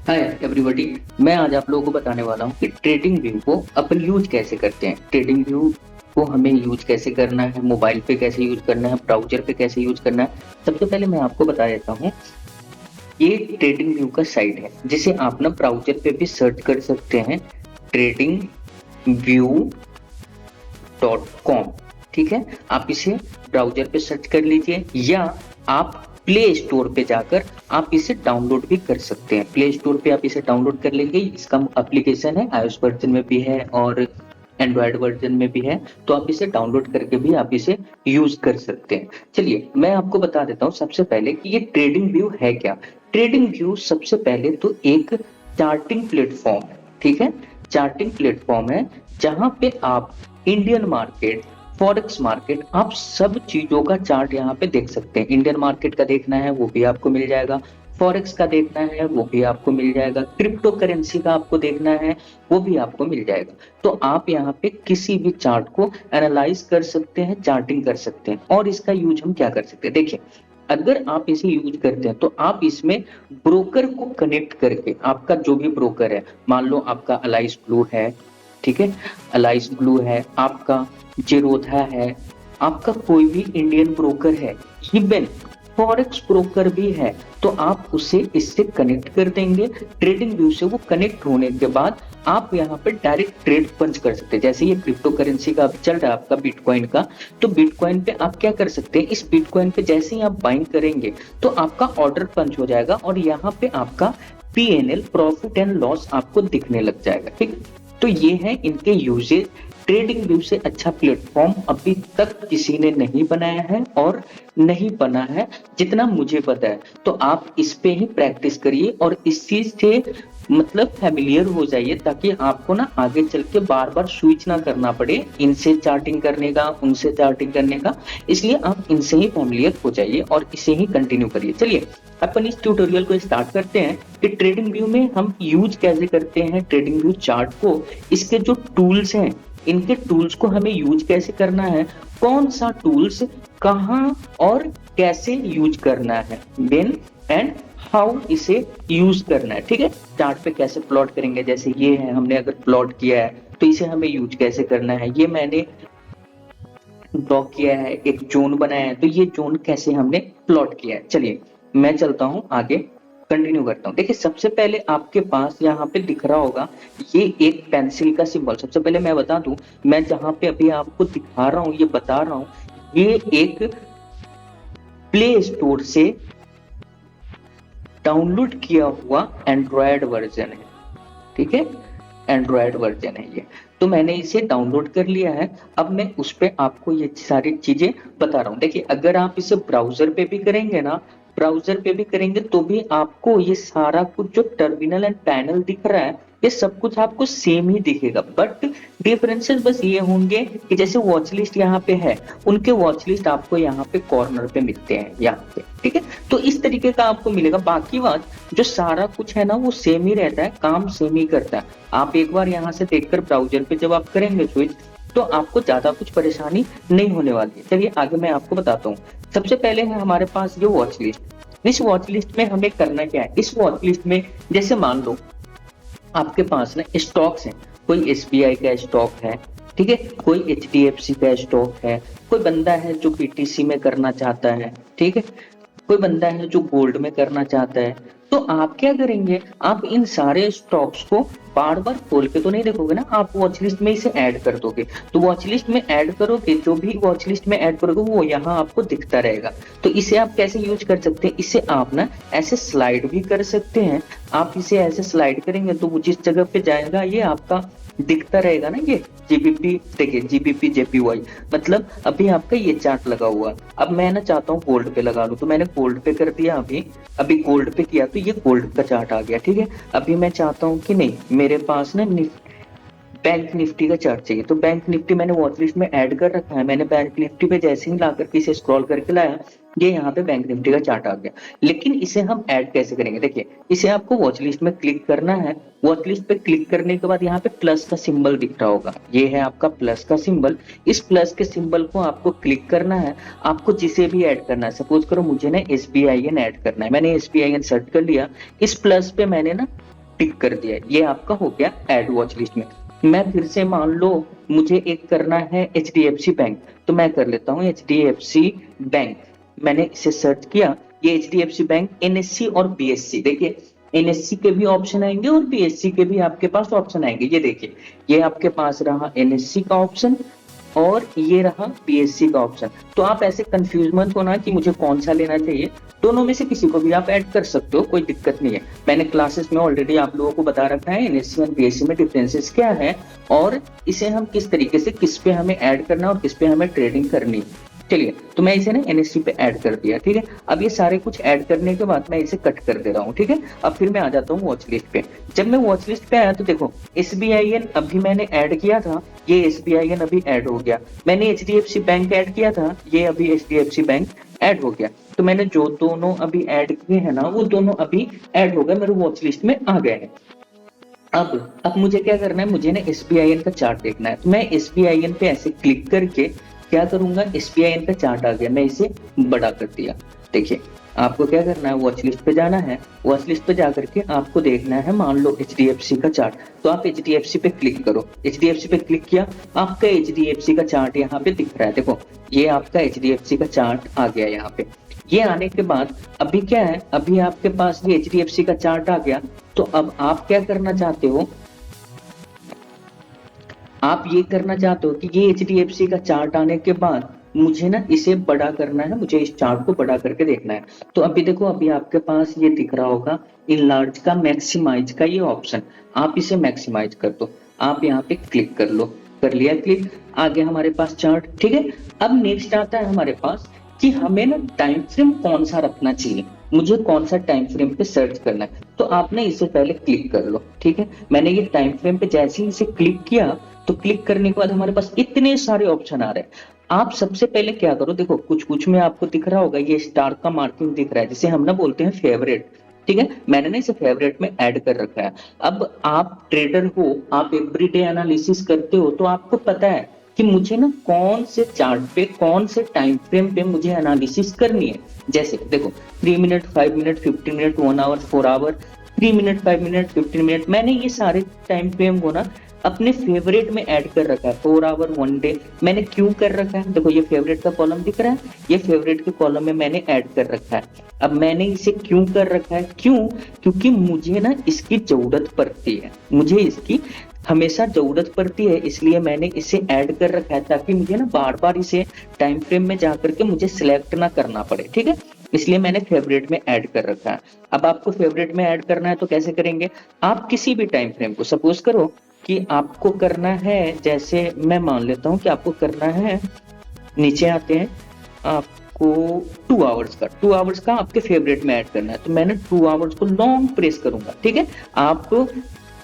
Hi everybody. मैं आज आप लोगों को बताने वाला हूँ कि ट्रेडिंग व्यू को अपन यूज कैसे करते हैं। ट्रेडिंग व्यू को हमें यूज कैसे करना है, मोबाइल पे कैसे यूज करना है, ब्राउजर पे कैसे यूज करना है। सबसे पहले मैं आपको बता देता हूँ, ये ट्रेडिंग व्यू का साइट है जिसे आप ना ब्राउजर पे भी सर्च कर सकते हैं, ट्रेडिंग व्यू .com। ठीक है, आप इसे ब्राउजर पे सर्च कर लीजिए या आप प्ले स्टोर पे जाकर आप इसे डाउनलोड भी कर सकते हैं। प्ले स्टोर पे आप इसे डाउनलोड कर लेंगे, इसका एप्लीकेशन है, iOS वर्जन में भी है और एंड्रॉयड वर्जन में भी है, तो आप इसे डाउनलोड करके भी आप इसे यूज कर सकते हैं। चलिए मैं आपको बता देता हूँ सबसे पहले कि ये ट्रेडिंग व्यू है क्या। ट्रेडिंग व्यू सबसे पहले तो एक चार्टिंग प्लेटफॉर्म है। ठीक है, चार्टिंग प्लेटफॉर्म है जहां पे आप इंडियन मार्केट, फॉरेक्स मार्केट, आप सब चीजों का चार्ट यहाँ पे देख सकते हैं। इंडियन मार्केट का देखना है वो भी आपको मिल जाएगा, फॉरेक्स का देखना है वो भी आपको मिल जाएगा, क्रिप्टो करेंसी का आपको देखना है वो भी आपको मिल जाएगा। तो आप यहाँ पे किसी भी चार्ट को एनालाइज कर सकते हैं, चार्टिंग कर सकते हैं। और इसका यूज हम क्या कर सकते हैं, देखिए अगर आप इसे यूज करते हैं तो आप इसमें ब्रोकर को कनेक्ट करके, आपका जो भी ब्रोकर है, मान लो आपका अलाइस ब्लू है, ठीक है, अलाइस ब्लू है आपका, जीरोधा है आपका, कोई भी इंडियन ब्रोकर है, इवन फॉरेक्स ब्रोकर भी है, तो आप उसे इससे कनेक्ट कर देंगे। ट्रेडिंग व्यू से वो कनेक्ट होने के बाद आप यहाँ पे डायरेक्ट ट्रेड पंच कर सकते हैं। जैसे ये क्रिप्टो करेंसी का अभी चल रहा है आपका बिटकॉइन का, तो बिटकॉइन पे आप क्या कर सकते हैं, इस बिटकॉइन पे जैसे ही आप बाइंग करेंगे तो आपका ऑर्डर पंच हो जाएगा और यहाँ पे आपका पीएनएल, प्रॉफिट एंड लॉस, आपको दिखने लग जाएगा। ठीक, तो ये है इनके यूजेज। ट्रेडिंग व्यू से अच्छा प्लेटफॉर्म अभी तक किसी ने नहीं बनाया है और नहीं बना है जितना मुझे पता है। तो आप इस पे ही प्रैक्टिस करिए और इस चीज से मतलब फैमिलियर हो जाइए, ताकि आपको ना आगे चल के बार बार स्विच ना करना पड़े इनसे चार्टिंग करने का, उनसे चार्टिंग करने का। इसलिए आप इनसे ही फैमिलियर हो जाइए और इसे ही कंटिन्यू करिए। चलिए अपन इस ट्यूटोरियल को स्टार्ट करते हैं कि ट्रेडिंग व्यू में हम यूज कैसे करते हैं ट्रेडिंग व्यू चार्ट को, इसके जो टूल्स हैं, इनके टूल्स को हमें यूज कैसे करना है, कौन सा टूल्स कहां और कैसे यूज करना है, व्हेन एंड हाउ इसे यूज करना है। ठीक है, चार्ट पे कैसे प्लॉट करेंगे, जैसे ये है, हमने अगर प्लॉट किया है तो इसे हमें यूज कैसे करना है। ये मैंने ड्रॉ किया है, एक जोन बनाया है, तो ये जोन कैसे हमने प्लॉट किया है। चलिए मैं चलता हूं आगे, कंटिन्यू करता हूं। देखिए सबसे पहले आपके पास यहाँ पे दिख रहा होगा ये एक पेंसिल का सिंबल। सबसे पहले मैं बता दूं, मैं जहां पे अभी आपको दिखा रहा हूं, ये बता रहा हूं, ये एक प्ले स्टोर से डाउनलोड किया हुआ एंड्रॉयड वर्जन है। ठीक है, एंड्रॉयड वर्जन है ये, तो मैंने इसे डाउनलोड कर लिया है। अब मैं उस पे आपको ये सारी चीजें बता रहा हूँ। देखिए अगर आप इसे ब्राउजर पे भी करेंगे ना, ब्राउजर पे भी करेंगे तो भी आपको ये सारा कुछ जो टर्मिनल एंड पैनल दिख रहा है, ये सब कुछ आपको सेम ही दिखेगा। बट डिफरेंसेस बस ये होंगे कि जैसे वॉच लिस्ट यहाँ पे है, उनके वॉच लिस्ट आपको यहाँ पे कॉर्नर पे मिलते हैं यहाँ पे। ठीक है, तो इस तरीके का आपको मिलेगा। बाकी बात जो सारा कुछ है ना वो सेम ही रहता है, काम सेम ही करता है। आप एक बार यहाँ से देखकर ब्राउजर पे जब आप करेंगे स्विच, तो आपको ज्यादा कुछ परेशानी नहीं होने वाली है। चलिए आगे मैं आपको बताता हूँ। सबसे पहले है हमारे पास ये वॉच लिस्ट। इस वॉच लिस्ट में हमें करना क्या है, इस वॉच लिस्ट में जैसे मान लो आपके पास ना स्टॉक्स हैं, कोई एसबीआई का स्टॉक है, ठीक है, कोई एचडीएफसी का स्टॉक है, कोई बंदा है जो पीटीसी में करना चाहता है, ठीक है, कोई बंदा है जो गोल्ड में करना चाहता है। तो आप क्या करेंगे, आप इन सारे स्टॉक्स को बार बार खोल के तो नहीं देखोगे ना, आप वॉच लिस्ट में इसे ऐड कर दोगे। तो वॉच लिस्ट में ऐड करोगे, जो भी वॉच लिस्ट में ऐड करोगे वो यहाँ आपको दिखता रहेगा। तो इसे आप कैसे यूज कर सकते हैं, इसे आप ना ऐसे स्लाइड भी कर सकते हैं। आप इसे ऐसे स्लाइड करेंगे तो वो जिस जगह पे जाएगा ये आपका दिखता रहेगा ना। ये जीबीपी, देखिए जीबीपी जेपीवाई, मतलब अभी आपका ये चार्ट लगा हुआ। अब मैं ना चाहता हूँ गोल्ड पे लगा लूं, तो मैंने गोल्ड पे कर दिया, अभी गोल्ड पे किया तो ये गोल्ड का चार्ट आ गया। ठीक है, अभी मैं चाहता हूँ कि नहीं, मेरे पास ना बैंक निफ्टी का चार्ट चाहिए, तो बैंक निफ्टी मैंने वॉच लिस्ट में ऐड कर रखा है। मैंने बैंक निफ्टी पे जैसे ही ला करके इसे स्क्रॉल करके लाया, ये यहाँ पे बैंक निफ्टी का चार्ट आ गया। लेकिन इसे हम ऐड कैसे करेंगे, देखिए इसे आपको वॉच लिस्ट में क्लिक करना है। वॉच लिस्ट पे क्लिक करने के बाद यहाँ पे प्लस का सिंबल दिख रहा होगा, ये है आपका प्लस का सिंबल। इस प्लस के सिंबल को आपको क्लिक करना है, आपको जिसे भी ऐड करना है। सपोज करो मुझे ना एसबीआईएन ऐड करना है, मैंने एसबीआईएन सर्च कर लिया। इस प्लस पे मैंने ना टिक कर दिया, ये आपका हो गया ऐड वॉच लिस्ट में। मैं फिर से मान लो मुझे एक करना है HDFC बैंक, तो मैं कर लेता हूँ HDFC बैंक। मैंने इसे सर्च किया, ये HDFC बैंक NSE और BSC, देखिए NSE के भी ऑप्शन आएंगे और BSC के भी आपके पास ऑप्शन आएंगे। ये देखिए, ये आपके पास रहा NSE का ऑप्शन और ये रहा BSC का ऑप्शन। तो आप ऐसे कंफ्यूज मत होना कि मुझे कौन सा लेना चाहिए, दोनों में से किसी को भी आप ऐड कर सकते हो, कोई दिक्कत नहीं है। मैंने क्लासेस में ऑलरेडी आप लोगों को बता रखा है NSE और BSC में डिफरेंसेस क्या है और इसे हम किस तरीके से, किस पे हमें ऐड करना और किस पे हमें ट्रेडिंग करनी है। चलिए, तो मैं इसे ना NSE पे ऐड कर दिया, ठीक है। अब ये सारे कुछ ऐड करने के बाद मैं इसे कट कर दे रहा हूँ, ठीक है। अब फिर मैं आ जाता हूँ वॉच लिस्ट पे। जब मैं वॉच लिस्ट पे आया तो देखो SBIN अभी मैंने ऐड किया था, ये SBIN अभी ऐड हो गया। मैंने HDFC बैंक ऐड किया था, ये अभी HDFC बैंक ऐड हो गया। तो मैंने जो दोनों अभी ऐड किए हैं ना, वो दोनों अभी ऐड हो गए, मेरे वॉच लिस्ट में आ गए हैं। अब मुझे क्या करना है, मुझे ना SBIN का चार्ट देखना है। तो मैं SBIN पे ऐसे क्लिक करके क्या करूंगा, SBIN का चार्ट आ गया, मैं इसे बड़ा कर दिया। देखिए, आपको क्या करना है, वॉच लिस्ट पे जाना है। वॉच लिस्ट पे जाकर के आपको देखना है, मान लो HDFC का चार्ट, तो आप HDFC पे क्लिक करो। HDFC पे क्लिक किया, आपका HDFC का चार्ट यहाँ पे दिख रहा है। देखो, ये आपका HDFC का चार्ट आ गया यहाँ पे। ये आने के बाद अभी क्या है, अभी आपके पास ये HDFC का चार्ट आ गया। तो अब आप क्या करना चाहते हो, आप ये करना चाहते हो कि ये HDFC का चार्ट आने के बाद मुझे ना इसे बड़ा करना है, मुझे इस चार्ट को बड़ा करके देखना है। तो अभी देखो, अभी आपके पास ये दिख रहा होगा इनलार्ज का, मैक्सिमाइज का ये ऑप्शन, आप इसे मैक्सिमाइज कर दो। आप यहाँ पे क्लिक कर लो, कर लिया क्लिक, आ गया हमारे पास चार्ट, ठीक है। अब नेक्स्ट आता है हमारे पास कि हमें ना टाइम फ्रेम कौन सा रखना चाहिए, मुझे कौन सा टाइम फ्रेम पे सर्च करना है। तो आप ना इसे पहले क्लिक कर लो, ठीक है। मैंने ये टाइम फ्रेम पे जैसे ही इसे क्लिक किया, तो क्लिक करने के बाद हमारे पास इतने सारे ऑप्शन आ रहे हैं। आप सबसे पहले क्या करो, देखो कुछ कुछ में आपको दिख रहा होगा ये स्टार का मार्किंग दिख रहा है, जिसे हम ना बोलते हैं फेवरेट, ठीक है। मैंने ना इसे फेवरेट में ऐड कर रखा है। अब आप ट्रेडर हो, आप एवरीडे एनालिसिस करते हो, तो आपको पता है कि मुझे ना कौन से चार्ट पे, कौन से टाइम फ्रेम पे मुझे एनालिसिस करनी है। जैसे देखो 3 minute, 5 minute, 15 minute, 1 hour, 4 hour, 3 minute, 5 minute, 15 minute, मैंने ये सारे टाइम फ्रेम को ना अपने फेवरेट में ऐड कर रखा है। 4 आवर, 1 डे मैंने क्यों कर रखा है, देखो ये फेवरेट का कॉलम दिख रहा है, ये फेवरेट के कॉलम में मैंने ऐड कर रखा है। अब मैंने इसे क्यों कर रखा है, क्यों, क्योंकि मुझे ना इसकी जरूरत पड़ती है, मुझे इसकी हमेशा जरूरत पड़ती है, इसलिए मैंने इसे ऐड कर रखा है, ताकि मुझे ना बार बार इसे टाइम फ्रेम में जाकर के मुझे सिलेक्ट ना करना पड़े, ठीक है। इसलिए मैंने फेवरेट में ऐड कर रखा है। अब आपको फेवरेट में ऐड करना है तो कैसे करेंगे, आप किसी भी टाइम फ्रेम को, सपोज करो कि आपको करना है, जैसे मैं मान लेता हूं कि आपको करना है, नीचे आते हैं, आपको 2 आवर्स का, 2 आवर्स का आपके फेवरेट में ऐड करना है। तो मैंने 2 आवर्स को लॉन्ग प्रेस करूंगा, ठीक है। आप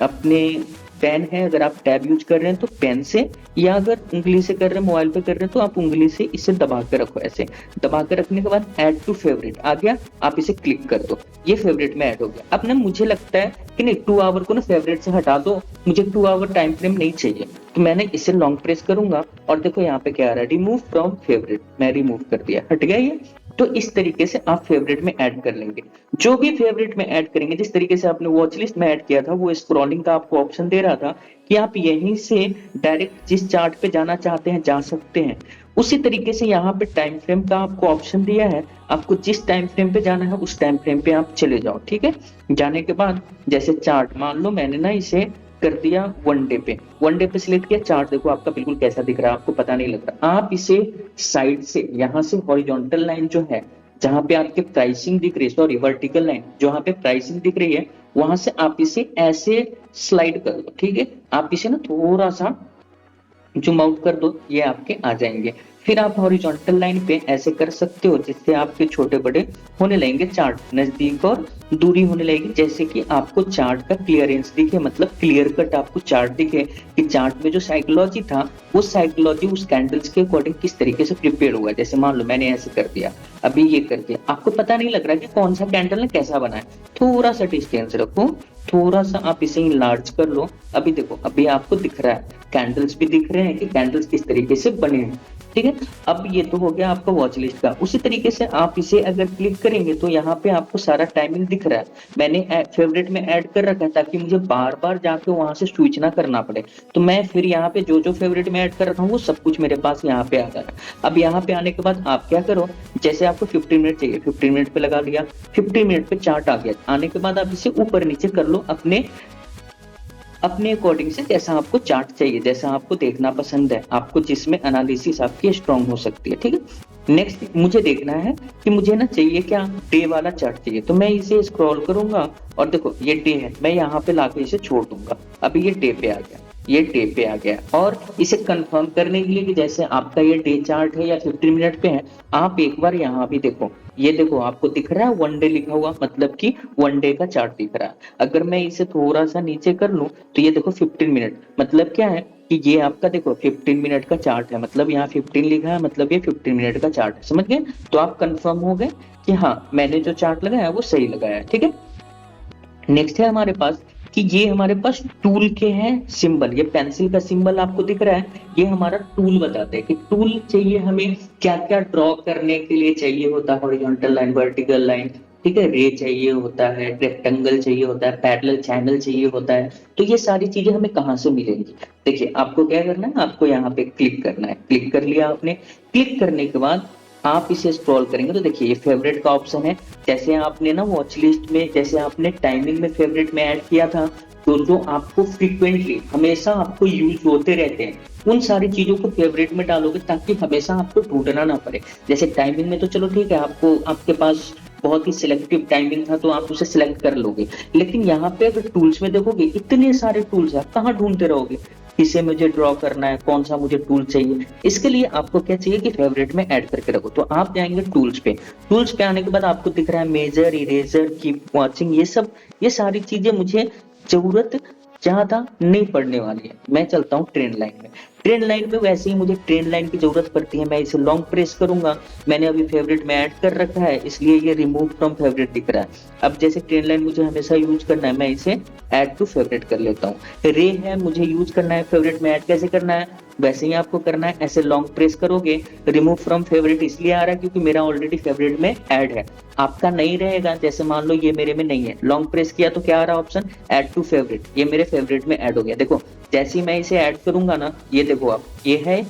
अपने पेन है, अगर आप टैब यूज कर रहे हैं तो पेन से, या अगर उंगली से कर रहे हैं, मोबाइल पे कर रहे हैं, तो आप उंगली से इसे दबा कर रखो, ऐसे दबा कर रखने के बाद ऐड टू फेवरेट आ गया, आप इसे क्लिक कर दो, ये फेवरेट में ऐड हो गया। अब ना मुझे लगता है कि नहीं, 2 आवर को ना फेवरेट से हटा दो, मुझे 2 आवर टाइम फ्रेम नहीं चाहिए, तो मैंने इसे लॉन्ग प्रेस करूंगा और देखो यहाँ पे क्या आ रहा है, रिमूव फ्रॉम फेवरेट, मैं रिमूव कर दिया, हट गया ये। तो इस तरीके से आप फेवरेट में ऐड कर लेंगे। जो भी फेवरेट में ऐड करेंगे, जिस तरीके से आपने वॉच लिस्ट में ऐड किया था, वो स्क्रॉलिंग का आपको ऑप्शन दे रहा था कि आप यहीं से डायरेक्ट जिस चार्ट पे जाना चाहते हैं जा सकते हैं। उसी तरीके से यहाँ पे टाइम फ्रेम का आपको ऑप्शन दिया है, आपको जिस टाइम फ्रेम पे जाना है उस टाइम फ्रेम पे आप चले जाओ, ठीक है। जाने के बाद जैसे चार्ट, मान लो मैंने ना इसे कर दिया 1 डे पे, 1 डे पे सिलेक्ट किया, चार्ट देखो आपका बिल्कुल कैसा दिख रहा है, आपको पता नहीं लग रहा। आप इसे साइड से, यहाँ से हॉरिजॉन्टल लाइन जो है जहां पे आपके प्राइसिंग दिख रही है, सॉरी वर्टिकल लाइन जहां पे प्राइसिंग दिख रही है, वहां से आप इसे ऐसे स्लाइड कर दो, ठीक है। आप इसे ना थोड़ा सा जूम आउट कर दो, ये आपके आ जाएंगे। फिर आप हॉरिजॉन्टल लाइन पे ऐसे कर सकते हो जिससे आपके छोटे बड़े होने लगेंगे, चार्ट नजदीक और दूरी होने लगेगी, जैसे कि आपको चार्ट का क्लियरेंस दिखे, मतलब क्लियर कट आपको चार्ट दिखे कि चार्ट में जो साइकोलॉजी था, वो साइकोलॉजी उस कैंडल्स के अकॉर्डिंग किस तरीके से प्रिपेयर हुआ है। जैसे मान लो मैंने ऐसे कर दिया, अभी ये करके आपको पता नहीं लग रहा कि कौन सा कैंडल ने कैसा बना है, थोड़ा सा डिस्टेंस रखो, थोड़ा सा आप इसे इंलार्ज कर लो। अभी देखो, अभी आपको दिख रहा है, कैंडल्स भी दिख रहे हैं कि कैंडल्स किस तरीके से बने हैं, ठीक है। अब ये तो हो गया आपका वॉच लिस्ट का। उसी तरीके से आप इसे अगर क्लिक करेंगे तो यहाँ पे आपको सारा टाइमिंग दिख रहा है। मैंने फेवरेट में ऐड कर रखा है ताकि मुझे बार बार जाके वहां से स्विच ना करना पड़े। तो मैं फिर यहाँ पे जो जो फेवरेट में ऐड कर रखा हूँ वो सब कुछ मेरे पास यहाँ पे आ जा रहा है। अब यहाँ पे आने के बाद आप क्या करो, जैसे आपको 15 मिनट चाहिए, 15 मिनट पे लगा लिया, 15 मिनट पे चार्ट आ गया। आने के बाद आप इसे ऊपर नीचे कर लो अपने अपने अकॉर्डिंग से, जैसा आपको चार्ट चाहिए, जैसा आपको देखना पसंद है, आपको जिसमें एनालिसिस आपकी स्ट्रांग हो सकती है, ठीक है। नेक्स्ट मुझे देखना है कि मुझे ना चाहिए क्या, डे वाला चार्ट चाहिए। तो मैं इसे स्क्रॉल करूंगा और देखो ये डे है, मैं यहाँ पे लाके इसे छोड़ दूंगा। अभी ये डे पे आ गया, ये डे पे आ गया। और इसे कंफर्म करने के लिए कि जैसे आपका ये डे चार्ट है या 15 मिनट पे है, आप एक बार यहाँ भी देखो, ये देखो आपको दिख रहा है 1 डे लिखा हुआ, मतलब कि 1 डे का चार्ट दिख रहा है। अगर मैं इसे थोड़ा सा नीचे कर लूं तो ये देखो 15 मिनट, मतलब क्या है कि ये आपका देखो 15 मिनट का चार्ट है, मतलब यहाँ 15 लिखा है, मतलब ये 15 मिनट का चार्ट है, समझ गए। तो आप कंफर्म हो गए कि हाँ मैंने जो चार्ट लगाया वो सही लगाया है, ठीक है। नेक्स्ट है हमारे पास कि ये हमारे पास टूल के हैं सिंबल, ये पेंसिल का सिंबल आपको दिख रहा है, ये हमारा टूल बताते हैं कि टूल चाहिए हमें क्या क्या ड्रॉ करने के लिए चाहिए होता है। हॉरिजॉन्टल लाइन, वर्टिकल लाइन, ठीक है, रे चाहिए होता है, रेक्टेंगल चाहिए होता है, पैरेलल चैनल चाहिए होता है। तो ये सारी चीजें हमें कहाँ से मिलेंगी, देखिए आपको क्या करना है, आपको यहाँ पे क्लिक करना है। क्लिक कर लिया आपने, क्लिक करने के बाद आप इसे स्क्रॉल करेंगे तो देखिए ये फेवरेट का ऑप्शन है। जैसे आपने ना वॉच लिस्ट में, जैसे आपने टाइमिंग में फेवरेट में ऐड किया था, तो जो आपको फ्रीक्वेंटली हमेशा आपको यूज होते रहते हैं उन सारी चीजों को फेवरेट में डालोगे ताकि हमेशा आपको ढूंढना ना पड़े। जैसे टाइमिंग में तो चलो ठीक है, आपको आपके पास बहुत ही सिलेक्टिव टाइमिंग था तो आप उसे सिलेक्ट कर लोगे, लेकिन यहाँ पे अगर टूल्स में देखोगे इतने सारे टूल्स है, आप कहाँ ढूंढते रहोगे, किसे मुझे ड्रॉ करना है, कौन सा मुझे टूल चाहिए। इसके लिए आपको क्या चाहिए कि फेवरेट में ऐड करके रखो। तो आप जाएंगे टूल्स पे, टूल्स पे आने के बाद आपको दिख रहा है मेजर, इरेजर, कीप वॉचिंग, ये सारी चीजें मुझे जरूरत ज्यादा नहीं पड़ने वाली है। मैं चलता हूँ ट्रेंड लाइन में। ट्रेंड लाइन में वैसे ही मुझे ट्रेंड लाइन की जरूरत पड़ती है, मैं इसे लॉन्ग प्रेस करूंगा, मैंने अभी फेवरेट में ऐड कर रखा है इसलिए ये रिमूव फ्रॉम फेवरेट दिख रहा है। अब जैसे ट्रेंड लाइन मुझे हमेशा यूज करना है, मैं इसे ऐड टू फेवरेट कर लेता हूँ। रे है मुझे यूज करना है फेवरेट में, ऐड कैसे करना है, वैसे ही आपको करना है, ऐसे लॉन्ग प्रेस करोगे। रिमूव फ्रॉम फेवरेट इसलिए आ रहा है क्योंकि मेरा ऑलरेडी फेवरेट में ऐड है, आपका नहीं रहेगा। जैसे मान लो ये मेरे में नहीं है, लॉन्ग प्रेस किया तो क्या आ रहा है ऑप्शन, ऐड टू फेवरेट, ये मेरे फेवरेट में ऐड हो गया। देखो जैसे ही मैं इसे ऐड करूंगा ना, ये देखो आप, ये है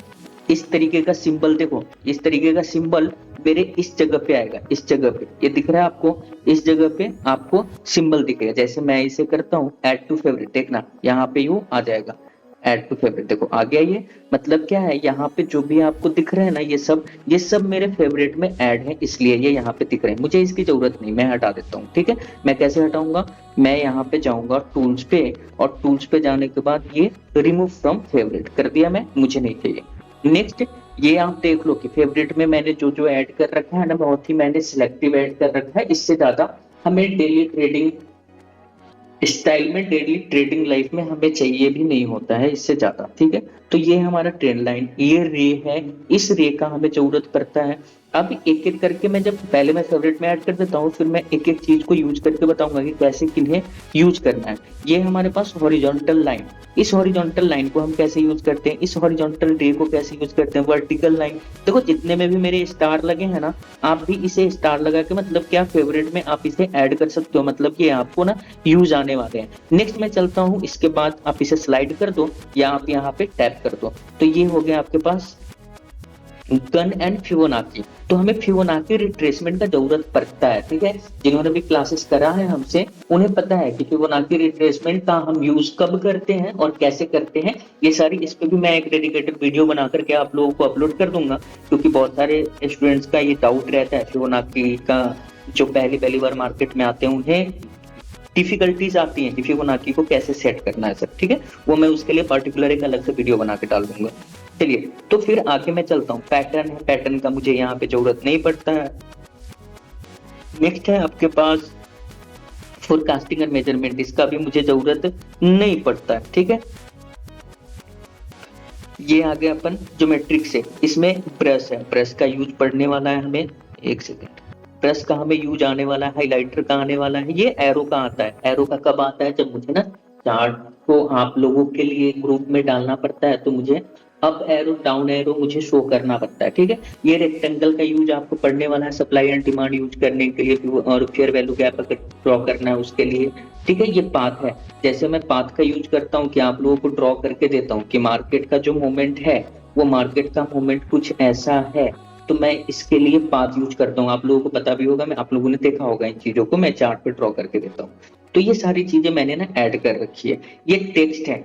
इस तरीके का सिंबल, देखो इस तरीके का सिंबल मेरे इस जगह पे आएगा, इस जगह पे ये दिख रहा है आपको, इस जगह पे आपको सिंबल दिखेगा। जैसे मैं इसे करता हूँ ऐड टू फेवरेट, देखना यहाँ पे यूं आ जाएगा ऐड टू फेवरेट, देखो आ गया ये। मतलब क्या है, यहाँ पे जो भी आपको दिख रहा है ना, ये सब मेरे फेवरेट में ऐड है इसलिए ये यहाँ पे दिख रहे हैं। मुझे इसकी जरूरत नहीं, मैं हटा देता हूँ, ठीक है। मैं कैसे हटाऊंगा, मैं यहाँ पे जाऊंगा टूल्स पे, और टूल्स पे जाने के बाद ये रिमूव फ्रॉम फेवरेट कर दिया मैं, मुझे नहीं चाहिए। नेक्स्ट ये आप देख लो कि फेवरेट में मैंने जो जो ऐड कर रखा है ना, बहुत ही मैंने सिलेक्टिव ऐड कर रखा है, इससे ज्यादा हमें डेली ट्रेडिंग स्टाइल में, डेली ट्रेडिंग लाइफ में हमें चाहिए भी नहीं होता है इससे ज्यादा, ठीक है। तो ये हमारा ट्रेंड लाइन, ये रे है, इस रे का हमें जरूरत पड़ता है। अब एक एक करके मैं जब पहले मैं फेवरेट में ऐड कर देता हूँ, फिर मैं एक एक चीज को यूज करके बताऊंगा कि कैसे किन्हें यूज करना है। ये हमारे पास हॉरिजॉन्टल लाइन, इस हॉरिजॉन्टल लाइन को हम कैसे यूज करते हैं, इस हॉरिजॉन्टल रे को कैसे यूज करते हैं, वर्टिकल लाइन, देखो जितने में भी मेरे स्टार लगे हैं ना, आप भी इसे स्टार लगा के मतलब क्या फेवरेट में आप इसे ऐड कर सकते हो, मतलब ये आपको ना यूज आने वाले हैं। नेक्स्ट मैं चलता हूँ, इसके बाद आप इसे स्लाइड कर दो या आप यहाँ पे टैप कर दो, तो ये हो गया आपके पास गन एंड फिबोनाची। तो हमें फिबोनाची रिट्रेसमेंट का जरूरत पड़ता है, ठीक है। जिन्होंने भी क्लासेस करा है हमसे उन्हें पता है कि फिबोनाची रिट्रेसमेंट का हम यूज कब करते हैं और कैसे करते हैं। ये सारी, इस पे भी मैं एक डेडिकेटेड वीडियो बना करके आप लोगों को अपलोड कर दूंगा, क्योंकि बहुत सारे स्टूडेंट्स का ये डाउट रहता है फिबोनाची का, जो पहली बार मार्केट में आते हैं उन्हें डिफिकल्टीज आती हैं कि फिबोनाची को कैसे सेट करना है सर, ठीक है। वो मैं उसके लिए पर्टिकुलर एक अलग से वीडियो बना के डाल दूंगा। चलिए तो फिर आगे मैं चलता हूँ, पैटर्न है, पैटर्न का मुझे यहाँ पे जरूरत नहीं पड़ता है। नेक्स्ट है आपके पास फोरकास्टिंग और मेजरमेंट, इसका भी मुझे जरूरत नहीं पड़ता है, ठीक है। ये आगे अपन ज्योमेट्रिक से, इसमें ब्रश है, ब्रश का यूज पड़ने वाला है हमें, एक सेकेंड, ब्रश का हमें यूज आने वाला है, हाइलाइटर का आने वाला है, ये एरो का आता है। एरो का कब आता है? जब मुझे ना चार्ट को आप लोगों के लिए ग्रुप में डालना पड़ता है, तो मुझे अप एरो डाउन एरो मुझे शो करना पड़ता है, ठीक है। ये रेक्टेंगल का यूज आपको पढ़ने वाला है, सप्लाई एंड डिमांड यूज करने के लिए, और फेयर वैल्यू गैप अगर ड्रॉ करना है उसके लिए, ठीक है। ये पाथ है, जैसे मैं पाथ का यूज करता हूँ कि आप लोगों को ड्रॉ करके देता हूँ कि मार्केट का जो मूवमेंट है वो मार्केट का मूवमेंट कुछ ऐसा है, तो मैं इसके लिए पाथ यूज करता हूँ। आप लोगों को पता भी होगा, मैं आप लोगों ने देखा होगा इन चीजों को, मैं चार्ट पे ड्रॉ करके देता हूँ। तो ये सारी चीजें मैंने ना ऐड कर रखी है। ये टेक्स्ट है,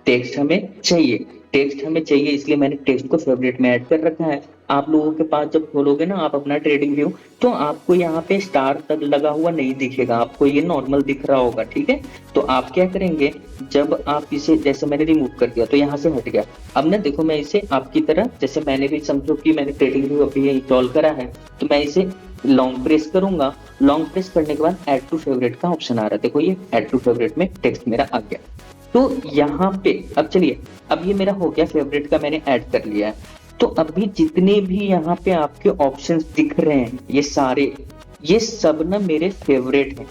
टेक्स्ट हमें चाहिए, टेक्स्ट हमें चाहिए, इसलिए मैंने टेक्स्ट को फेवरेट में ऐड कर रखा है। आप लोगों के पास जब खोलोगे ना आप अपना ट्रेडिंग व्यू, तो आपको यहाँ पे स्टार तक लगा हुआ नहीं दिखेगा, आपको ये नॉर्मल दिख रहा होगा, ठीक है। तो आप क्या करेंगे, जब आप इसे, जैसे मैंने रिमूव कर दिया तो यहाँ से हट गया। अब ना देखो, मैं इसे आपकी तरह, जैसे मैंने भी, समझो कि मैंने ट्रेडिंग व्यू अभी इंस्टॉल करा है, तो मैं इसे लॉन्ग प्रेस करूंगा। लॉन्ग प्रेस करने के बाद ऐड टू फेवरेट का ऑप्शन आ रहा है, देखो ये ऐड टू फेवरेट में टेक्स्ट मेरा आ गया। तो यहाँ पे अब चलिए, अब ये मेरा हो गया, फेवरेट का मैंने ऐड कर लिया है। तो अभी जितने भी यहाँ पे आपके ऑप्शंस दिख रहे हैं, ये सारे, ये सब ना मेरे फेवरेट हैं,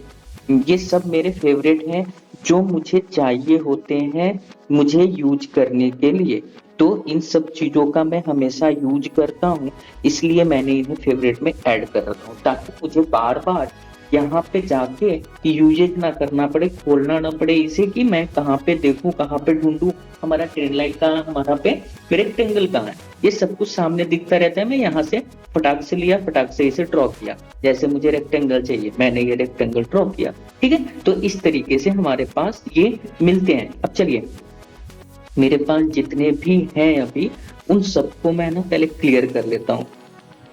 ये सब मेरे फेवरेट हैं जो मुझे चाहिए होते हैं मुझे यूज करने के लिए। तो इन सब चीजों का मैं हमेशा यूज करता हूँ, इसलिए मैंने इन्हें फेवरेट में ऐड कर रखा हूँ, ताकि मुझे बार बार यहाँ पे जाके यूजेज ना करना पड़े, खोलना ना पड़े इसे कि मैं कहाँ पे देखूं, कहाँ पे ढूंढूं, हमारा ट्रेंड लाइन कहाँ, हमारा पे रेक्टेंगल कहाँ है, ये सब कुछ सामने दिखता रहता है। मैं यहाँ से फटाक से लिया, फटाक से इसे ड्रॉ किया, जैसे मुझे रेक्टेंगल चाहिए मैंने ये रेक्टेंगल ड्रॉ किया, ठीक है। तो इस तरीके से हमारे पास ये मिलते हैं। अब चलिए, मेरे पास जितने भी हैं अभी, उन सबको मैं ना पहले क्लियर कर लेता हूँ।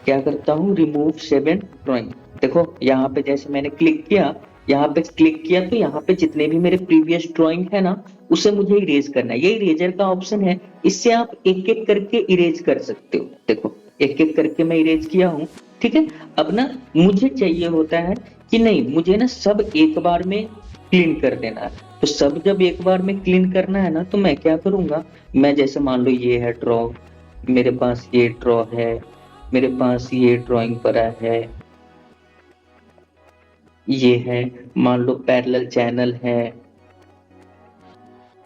क्या करता हूँ, रिमूव 7 ड्रॉइंग। देखो यहाँ पे जैसे मैंने क्लिक किया, यहाँ पे क्लिक किया, तो यहाँ पे जितने भी मेरे प्रीवियस ड्राइंग है ना, उसे मुझे इरेज करना है। ये इरेजर का ऑप्शन है, इससे आप एक एक करके इरेज कर सकते हो। देखो एक एक करके मैं इरेज किया हूँ, ठीक है। अब ना मुझे चाहिए होता है कि नहीं, मुझे ना सब एक बार में क्लीन कर देना है। तो सब जब एक बार में क्लीन करना है ना, तो मैं क्या करूंगा, मैं जैसे मान लो ये है ड्रॉ, मेरे पास ये ड्रॉ है, मेरे पास ये ड्राइंग पड़ा है, ये है, मान लो पैरेलल चैनल है,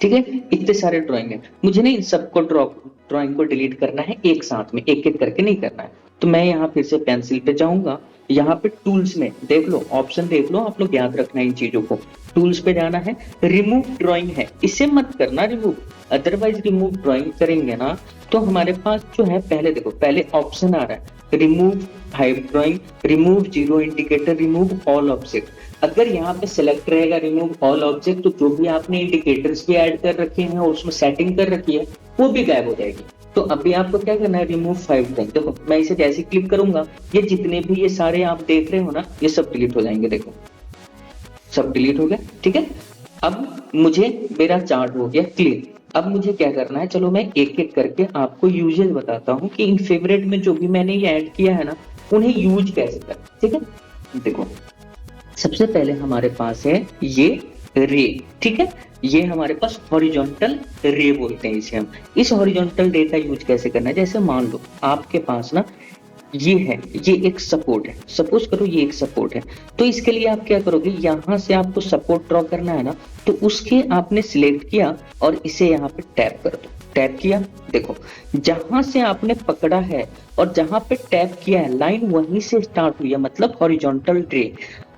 ठीक है। इतने सारे ड्राइंग है, मुझे ना इन सबको ड्राइंग को डिलीट करना है एक साथ में, एक एक करके नहीं करना है। तो मैं यहाँ फिर से पेंसिल पे जाऊंगा, यहाँ पे टूल्स में देख लो, ऑप्शन देख लो, आप लोग याद रखना इन चीजों को। टूल्स पे जाना है, रिमूव ड्राइंग है, इसे मत करना रिमूव, अदरवाइज रिमूव ड्राइंग करेंगे ना तो हमारे पास जो है, पहले देखो, पहले ऑप्शन आ रहा है remove 5 drawing, remove 0 indicator, remove all object. अगर यहाँ पे सिलेक्ट रहेगा रिमूव ऑल ऑब्जेक्ट, तो जो भी आपने इंडिकेटर्स भी ऐड कर रखे हैं और उसमें सेटिंग कर रखी है वो भी गायब हो जाएगी। तो अभी आपको क्या करना है, रिमूव 5 ड्राइंग। देखो मैं इसे जैसे क्लिक करूंगा, ये जितने भी ये सारे आप देख रहे हो ना, ये सब डिलीट हो जाएंगे। देखो सब डिलीट हो गया, ठीक है। अब मुझे मेरा चार्ट हो गया क्लियर। अब मुझे क्या करना है, चलो मैं एक एक करके आपको यूजेस बताता हूँ कि इन फेवरेट में जो भी मैंने ये ऐड किया है ना, उन्हें यूज कैसे करें, ठीक है। देखो सबसे पहले हमारे पास है ये रे, ठीक है। ये हमारे पास हॉरिजॉन्टल रे बोलते हैं इसे हम। इस हॉरिजॉन्टल रे का यूज कैसे करना है, जैसे मान लो आपके पास ना ये है, ये एक सपोर्ट है, सपोज करो ये एक सपोर्ट है, तो इसके लिए आप क्या करोगे, यहां से आपको सपोर्ट ड्रॉ करना है ना, तो उसके आपने सिलेक्ट किया और इसे यहाँ पे टैप कर दो। टैप किया, देखो जहां से आपने पकड़ा है और जहां पे टैप किया है, लाइन वहीं से स्टार्ट हुई है, मतलब हॉरिजॉन्टल रे।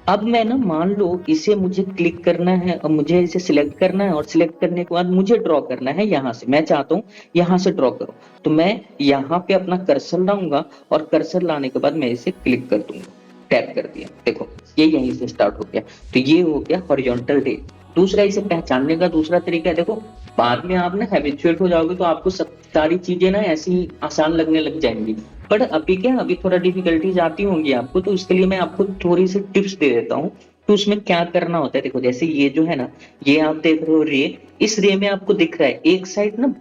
अब मैं ना मान लो इसे मुझे क्लिक करना है और मुझे इसे सिलेक्ट करना है, और सिलेक्ट करने के बाद मुझे ड्रॉ करना है यहाँ से, मैं चाहता हूँ यहाँ से ड्रॉ करो, तो मैं यहाँ पे अपना कर्सर लाऊंगा और कर्सर लाने के बाद मैं इसे क्लिक कर दूंगा, टैप कर दिया, देखो ये यहीं से स्टार्ट हो गया। तो ये हो गया हॉरिजॉन्टल रे। दूसरा इसे पहचानने का दूसरा तरीका है, देखो बाद में आप ना हैबिचुएट हो जाओगे तो आपको सब सारी चीजें ना ऐसी आसान लगने लग जाएंगी, पर अभी क्या, अभी थोड़ा डिफिकल्टीज आती होंगी आपको, तो इसके लिए मैं आपको थोड़ी सी टिप्स दे देता हूँ। तो उसमें क्या करना होता है, देखो जैसे ये जो है ना, ये आप देख रहे हो रे, इस रे में आपको दिख रहा है एक साइड ना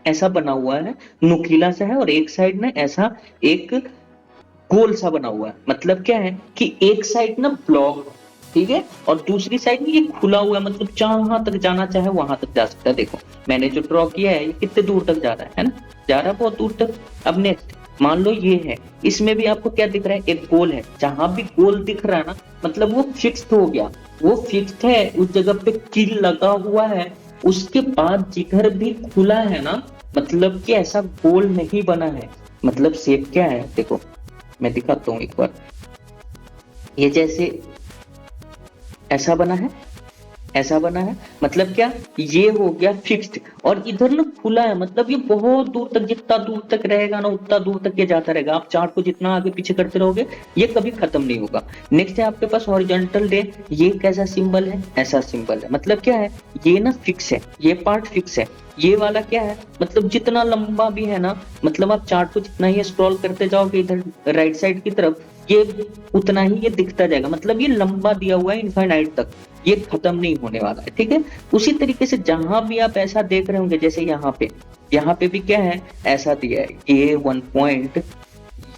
ऐसा बना हुआ है, नुकीला सा है, और एक साइड ना ऐसा एक गोल सा बना हुआ है। मतलब क्या है कि एक साइड ना ब्लॉक, ठीक है, और दूसरी साइड में ये खुला हुआ है, मतलब जहां तक जाना चाहे वहां तक जा सकता है। देखो मैंने जो ड्रॉ किया है ये कितने दूर तक जा रहा है ना, जा रहा है बहुत दूर तक। अब नेक्स्ट मान लो ये है, इसमें भी आपको क्या दिख रहा है, एक गोल है, जहां भी गोल दिख रहा है ना मतलब वो फिक्स्ड हो गया, वो फिक्स्ड है, उस जगह पे किल लगा हुआ है। उसके बाद जिधर भी खुला है ना मतलब कि ऐसा गोल नहीं बना है, मतलब शेप क्या है देखो मैं दिखाता हूं एक बार, ये जैसे ऐसा बना है, ऐसा बना है, मतलब क्या ये हो गया फिक्स्ड, और इधर ना खुला है, मतलब ये बहुत दूर तक, जितना दूर तक रहेगा ना उतना दूर तक ये जाता रहेगा। आप चार्ट को जितना आगे पीछे करते रहोगे ये कभी खत्म नहीं होगा। नेक्स्ट है आपके पास हॉरिजॉन्टल रे, ये कैसा सिंबल है, ऐसा सिंबल है, मतलब क्या है ये ना फिक्स है, ये पार्ट फिक्स है। ये वाला क्या है, मतलब जितना लंबा भी है ना, मतलब आप चार्ट को जितना ही स्क्रॉल करते जाओगे इधर राइट साइड की तरफ, ये उतना ही ये दिखता जाएगा, मतलब ये लंबा दिया हुआ है इनफाइनाइट तक, ये खत्म नहीं होने वाला है, ठीक है। उसी तरीके से जहां भी आप ऐसा देख रहे होंगे, जैसे यहाँ पे भी क्या है, ऐसा दिया है, ये 1 पॉइंट,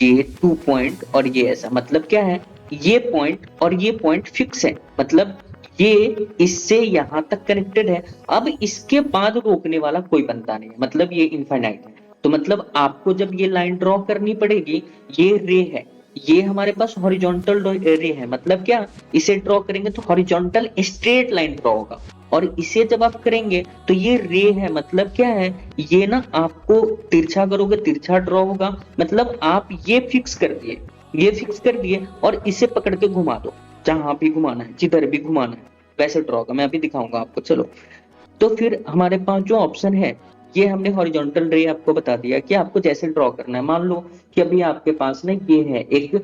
ये 2 पॉइंट और ये ऐसा, मतलब क्या है ये पॉइंट और ये पॉइंट फिक्स है, मतलब ये इससे यहां तक कनेक्टेड है। अब इसके बाद रोकने वाला कोई बंदा नहीं है, मतलब ये इनफाइनाइट है। तो मतलब आपको जब ये लाइन ड्रॉ करनी पड़ेगी, ये रे है, ये हमारे पास हॉरिजॉन्टल रे है, मतलब क्या इसे ड्रॉ करेंगे तो हॉरिजॉन्टल स्ट्रेट लाइन ड्रॉ होगा, और इसे जब आप करेंगे तो ये रे है, मतलब क्या है ये ना आपको तिरछा करोगे तिरछा ड्रॉ होगा, मतलब आप ये फिक्स कर दिए, ये फिक्स कर दिए और इसे पकड़ के घुमा दो, जहां भी घुमाना है, जिधर भी घुमाना है वैसे ड्रॉ होगा। मैं अभी दिखाऊंगा आपको, चलो। तो फिर हमारे पास जो ऑप्शन है, ये हमने हॉरिजॉन्टल रे आपको बता दिया कि आपको जैसे ड्रॉ करना है। मान लो कि अभी आपके पास ना ये है एक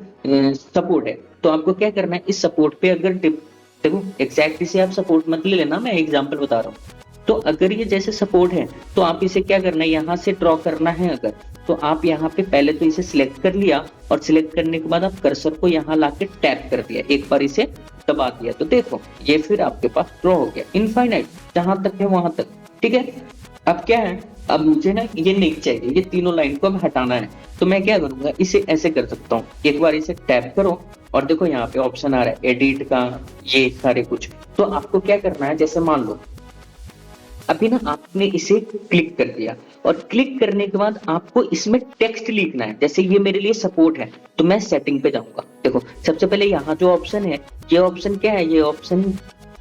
सपोर्ट है, तो आपको क्या करना है, इस सपोर्ट पे अगर देखो एग्जैक्टली से आप सपोर्ट मत ले लेना, मैं एग्जांपल बता रहा हूँ। तो अगर ये जैसे सपोर्ट है तो आप इसे क्या करना है, यहाँ से ड्रॉ करना है अगर, तो आप यहाँ पे पहले तो इसे सिलेक्ट कर लिया, और सिलेक्ट करने के बाद आप कर्सर को यहाँ लाके टैप कर दिया, एक बार इसे दबा दिया, तो देखो ये फिर आपके पास ड्रॉ हो गया इनफाइनाइट, जहां तक है वहां तक, ठीक है। अब क्या है, अब मुझे ना ये नहीं चाहिए, ये तीनों लाइन को अब हटाना है, तो मैं क्या करूंगा, इसे ऐसे कर सकता हूँ, एक बार इसे टैप करो और देखो यहाँ पे ऑप्शन आ रहा है एडिट का, ये सारे कुछ। तो आपको क्या करना है, जैसे मान लो अभी ना आपने इसे क्लिक कर दिया, और क्लिक करने के बाद आपको इसमें टेक्स्ट लिखना है, जैसे ये मेरे लिए सपोर्ट है तो मैं सेटिंग पे जाऊंगा। देखो सबसे पहले यहाँ जो ऑप्शन है, ये ऑप्शन क्या है, ये ऑप्शन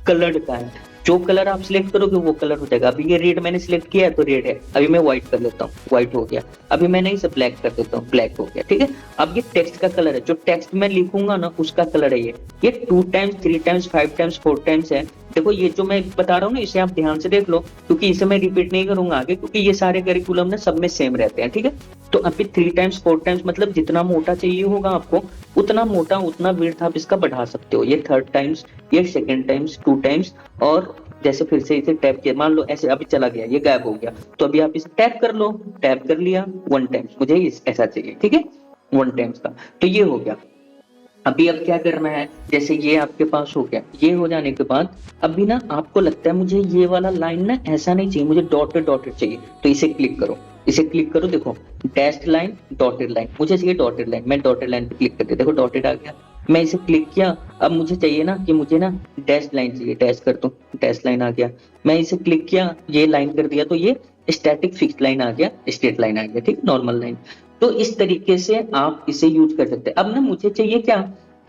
कलर्ड का है, जो कलर आप सिलेक्ट करोगे वो कलर हो जाएगा। अभी ये रेड मैंने सिलेक्ट किया है तो रेड है, अभी मैं व्हाइट कर लेता हूँ, व्हाइट हो गया। अभी मैंने इसे ब्लैक कर देता हूँ, ब्लैक हो गया, ठीक है। अब ये टेक्स्ट का कलर है, जो टेक्स्ट मैं लिखूंगा ना उसका कलर है ये 2 टाइम्स 3 टाइम्स 5 टाइम्स 4 टाइम्स है। देखो ये जो मैं बता रहा हूँ ना, इसे आप ध्यान से देख लो, क्योंकि इसे मैं रिपीट नहीं करूंगा आगे, क्योंकि ये सारे करिकुलम ना सब में सेम रहते हैं, ठीक है। तो अभी 3 टाइम्स 4 टाइम्स मतलब जितना मोटा चाहिए होगा आपको, उतना मोटा उतना विड्थ आप इसका बढ़ा सकते हो। ये 3rd टाइम्स, ये 2nd टाइम्स, 2 टाइम्स, और जैसे फिर से इसे टैप किया, मान लो ऐसे अभी चला गया, ये गायब हो गया, तो अभी आप इसे टैप कर लो, टैप कर लिया 1 टाइम्स, मुझे ऐसा चाहिए, ठीक है 1 टाइम्स का, तो ये हो गया। अभी अब क्या करना है, जैसे ये आपके पास हो गया, ये हो जाने के बाद अभी ना आपको लगता है मुझे ये वाला लाइन ना ऐसा नहीं चाहिए, मुझे डॉटेड डॉटेड चाहिए, तो इसे क्लिक करो, इसे क्लिक करो, देखो डैश्ड लाइन डॉटेड लाइन, मुझे चाहिए डॉटेड लाइन, मैं डॉटेड लाइन पे क्लिक कर दिया, देखो डॉटेड आ गया। मैं इसे क्लिक किया, अब मुझे चाहिए ना कि मुझे ना डैश लाइन चाहिए, डैश कर दूं, डैश लाइन आ गया। मैं इसे क्लिक किया, ये लाइन कर दिया, तो ये स्टैटिक फिक्स लाइन आ गया, स्ट्रेट लाइन आ गया, ठीक नॉर्मल लाइन। तो इस तरीके से आप इसे यूज कर सकते हैं। अब ना मुझे चाहिए क्या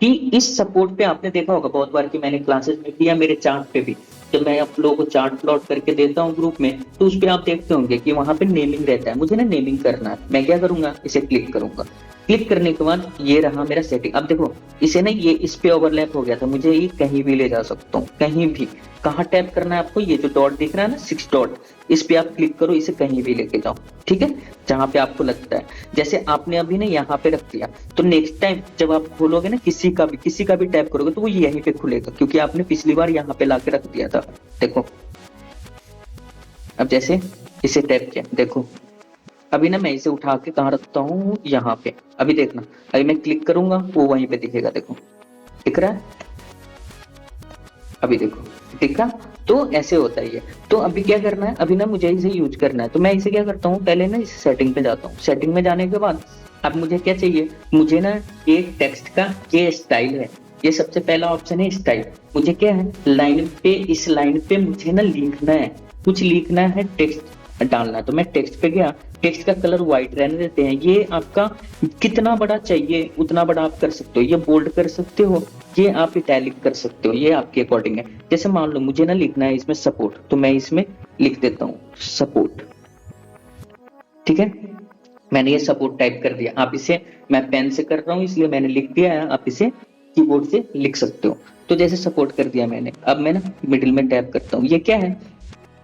कि इस सपोर्ट पे आपने देखा होगा बहुत बार कि मैंने क्लासेस में किया, मेरे चार्ट पे भी जब मैं आप लोगों को चार्ट प्लॉट करके देता हूँ ग्रुप में, तो उस पे आप देखते होंगे कि वहां पे नेमिंग रहता है, मुझे ना नेमिंग करना है। मैं क्या करूंगा, इसे क्लिक करूंगा, क्लिक करने के बाद ये रहा मेरा सेटिंग। अब देखो इसे ना ये इस पे ओवरलैप हो गया था, मुझे ये कहीं भी ले जा सकता हूँ, कहीं भी। कहाँ टैप करना है आपको, ये जो डॉट दिख रहा है ना 6 डॉट, इस पे आप क्लिक करो, इसे कहीं भी लेके जाओ, ठीक है, जहां पे आपको लगता है। जैसे आपने अभी ना यहाँ पे रख दिया, तो नेक्स्ट टाइम जब आप खोलोगे ना किसी का भी टैप करोगे तो वो यहीं पे खुलेगा, क्योंकि आपने पिछली बार यहाँ पे लाके रख दिया था। देखो अब जैसे इसे टैप किया, देखो अभी ना मैं इसे उठा के कहाँ रखता हूँ, यहाँ पे। अभी देखना, अभी मैं क्लिक करूंगा वो वहीं पे दिखेगा, देखो दिख रहा है, अभी देखो दिख रहा। तो ऐसे होता है ये। तो अभी क्या करना है, अभी ना मुझे इसे यूज करना है, तो मैं इसे क्या करता हूँ, पहले ना इसे सेटिंग पे जाता हूँ। सेटिंग में जाने के बाद अब मुझे क्या चाहिए, मुझे ना एक टेक्स्ट का ये स्टाइल है, ये सबसे पहला ऑप्शन है स्टाइल। मुझे क्या है, लाइन पे, इस लाइन पे मुझे ना लिखना है, कुछ लिखना है टेक्स्ट, डालना है। तो मैं टेक्स्ट पे गया, टेक्स्ट का कलर व्हाइट रहने देते हैं। ये आपका कितना बड़ा चाहिए उतना बड़ा आप कर सकते हो, ये बोल्ड कर सकते हो, ये आप इटैलिक कर सकते हो, ये आपके अकॉर्डिंग है। जैसे मान लो मुझे ना लिखना है इसमें सपोर्ट, तो मैं इसमें लिख देता हूँ सपोर्ट, ठीक है। मैंने ये सपोर्ट टाइप कर दिया। आप इसे, मैं पेन से कर रहा हूँ इसलिए मैंने लिख दिया है, आप इसे कीबोर्ड से लिख सकते हो। तो जैसे सपोर्ट कर दिया मैंने, अब मैं ना मिडिल में टैप करता हूँ। ये क्या है,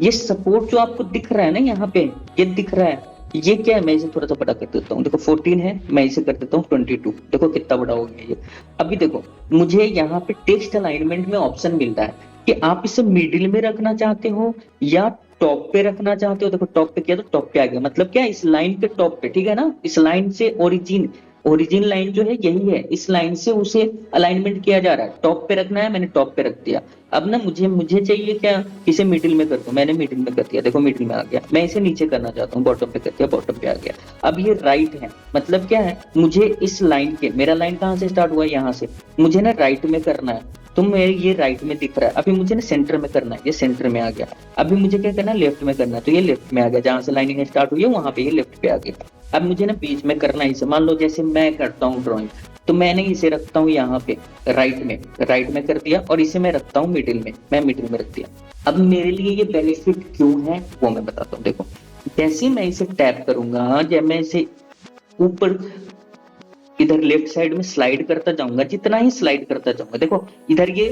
ये सपोर्ट जो आपको दिख रहा है ना यहाँ पे, ये दिख रहा है, ये क्या है, मैं इसे थोड़ा सा बड़ा कर देता हूँ। देखो 14 है, मैं इसे कर देता हूँ 22। देखो कितना बड़ा हो गया ये। अभी देखो मुझे यहाँ पे टेक्स्ट अलाइनमेंट में ऑप्शन मिल रहा है कि आप इसे मिडिल में रखना चाहते हो या टॉप पे रखना चाहते हो। देखो टॉप पे किया तो टॉप पे आ गया, मतलब क्या, इस लाइन के टॉप पे, ठीक है ना। इस लाइन से ओरिजिन, ओरिजिन लाइन जो है यही है, इस लाइन से उसे अलाइनमेंट किया जा रहा है। टॉप पे रखना है, मैंने टॉप पे रख दिया। अब ना मुझे मुझे चाहिए क्या, इसे मिडिल में कर दो, मैंने मिडिल में कर दिया। देखो मिडिल में आ गया। मैं इसे नीचे करना चाहता हूँ, बॉटम पे कर दिया, बॉटम पे आ गया। अब ये राइट है, मतलब क्या है, मुझे इस लाइन के, मेरा लाइन कहाँ से स्टार्ट हुआ है, यहाँ से, मुझे ना राइट में करना है। तो मैं, ये राइट में दिख रहा है। अभी मुझे ना सेंटर में करना है, ये सेंटर में आ गया। अभी मुझे क्या करना है, लेफ्ट में करना है, तो ये लेफ्ट में आ गया। जहां से लाइनिंग स्टार्ट हुई है वहां पे ये लेफ्ट पे आ गया। अब मुझे ना बीच में करना है इसे। मान लो जैसे मैं करता हूँ ड्रॉइंग, तो मैंने इसे रखता हूँ यहाँ पे राइट में, राइट में कर दिया, और इसे मैं रखता हूँ मिडिल में, मैं मिडिल में रख दिया। अब मेरे लिए ये बेनिफिट क्यों है वो मैं बताता हूँ। देखो जैसे मैं इसे टैप करूंगा, जब मैं इसे ऊपर इधर लेफ्ट साइड में स्लाइड करता जाऊंगा, जितना ही स्लाइड करता जाऊंगा, देखो इधर ये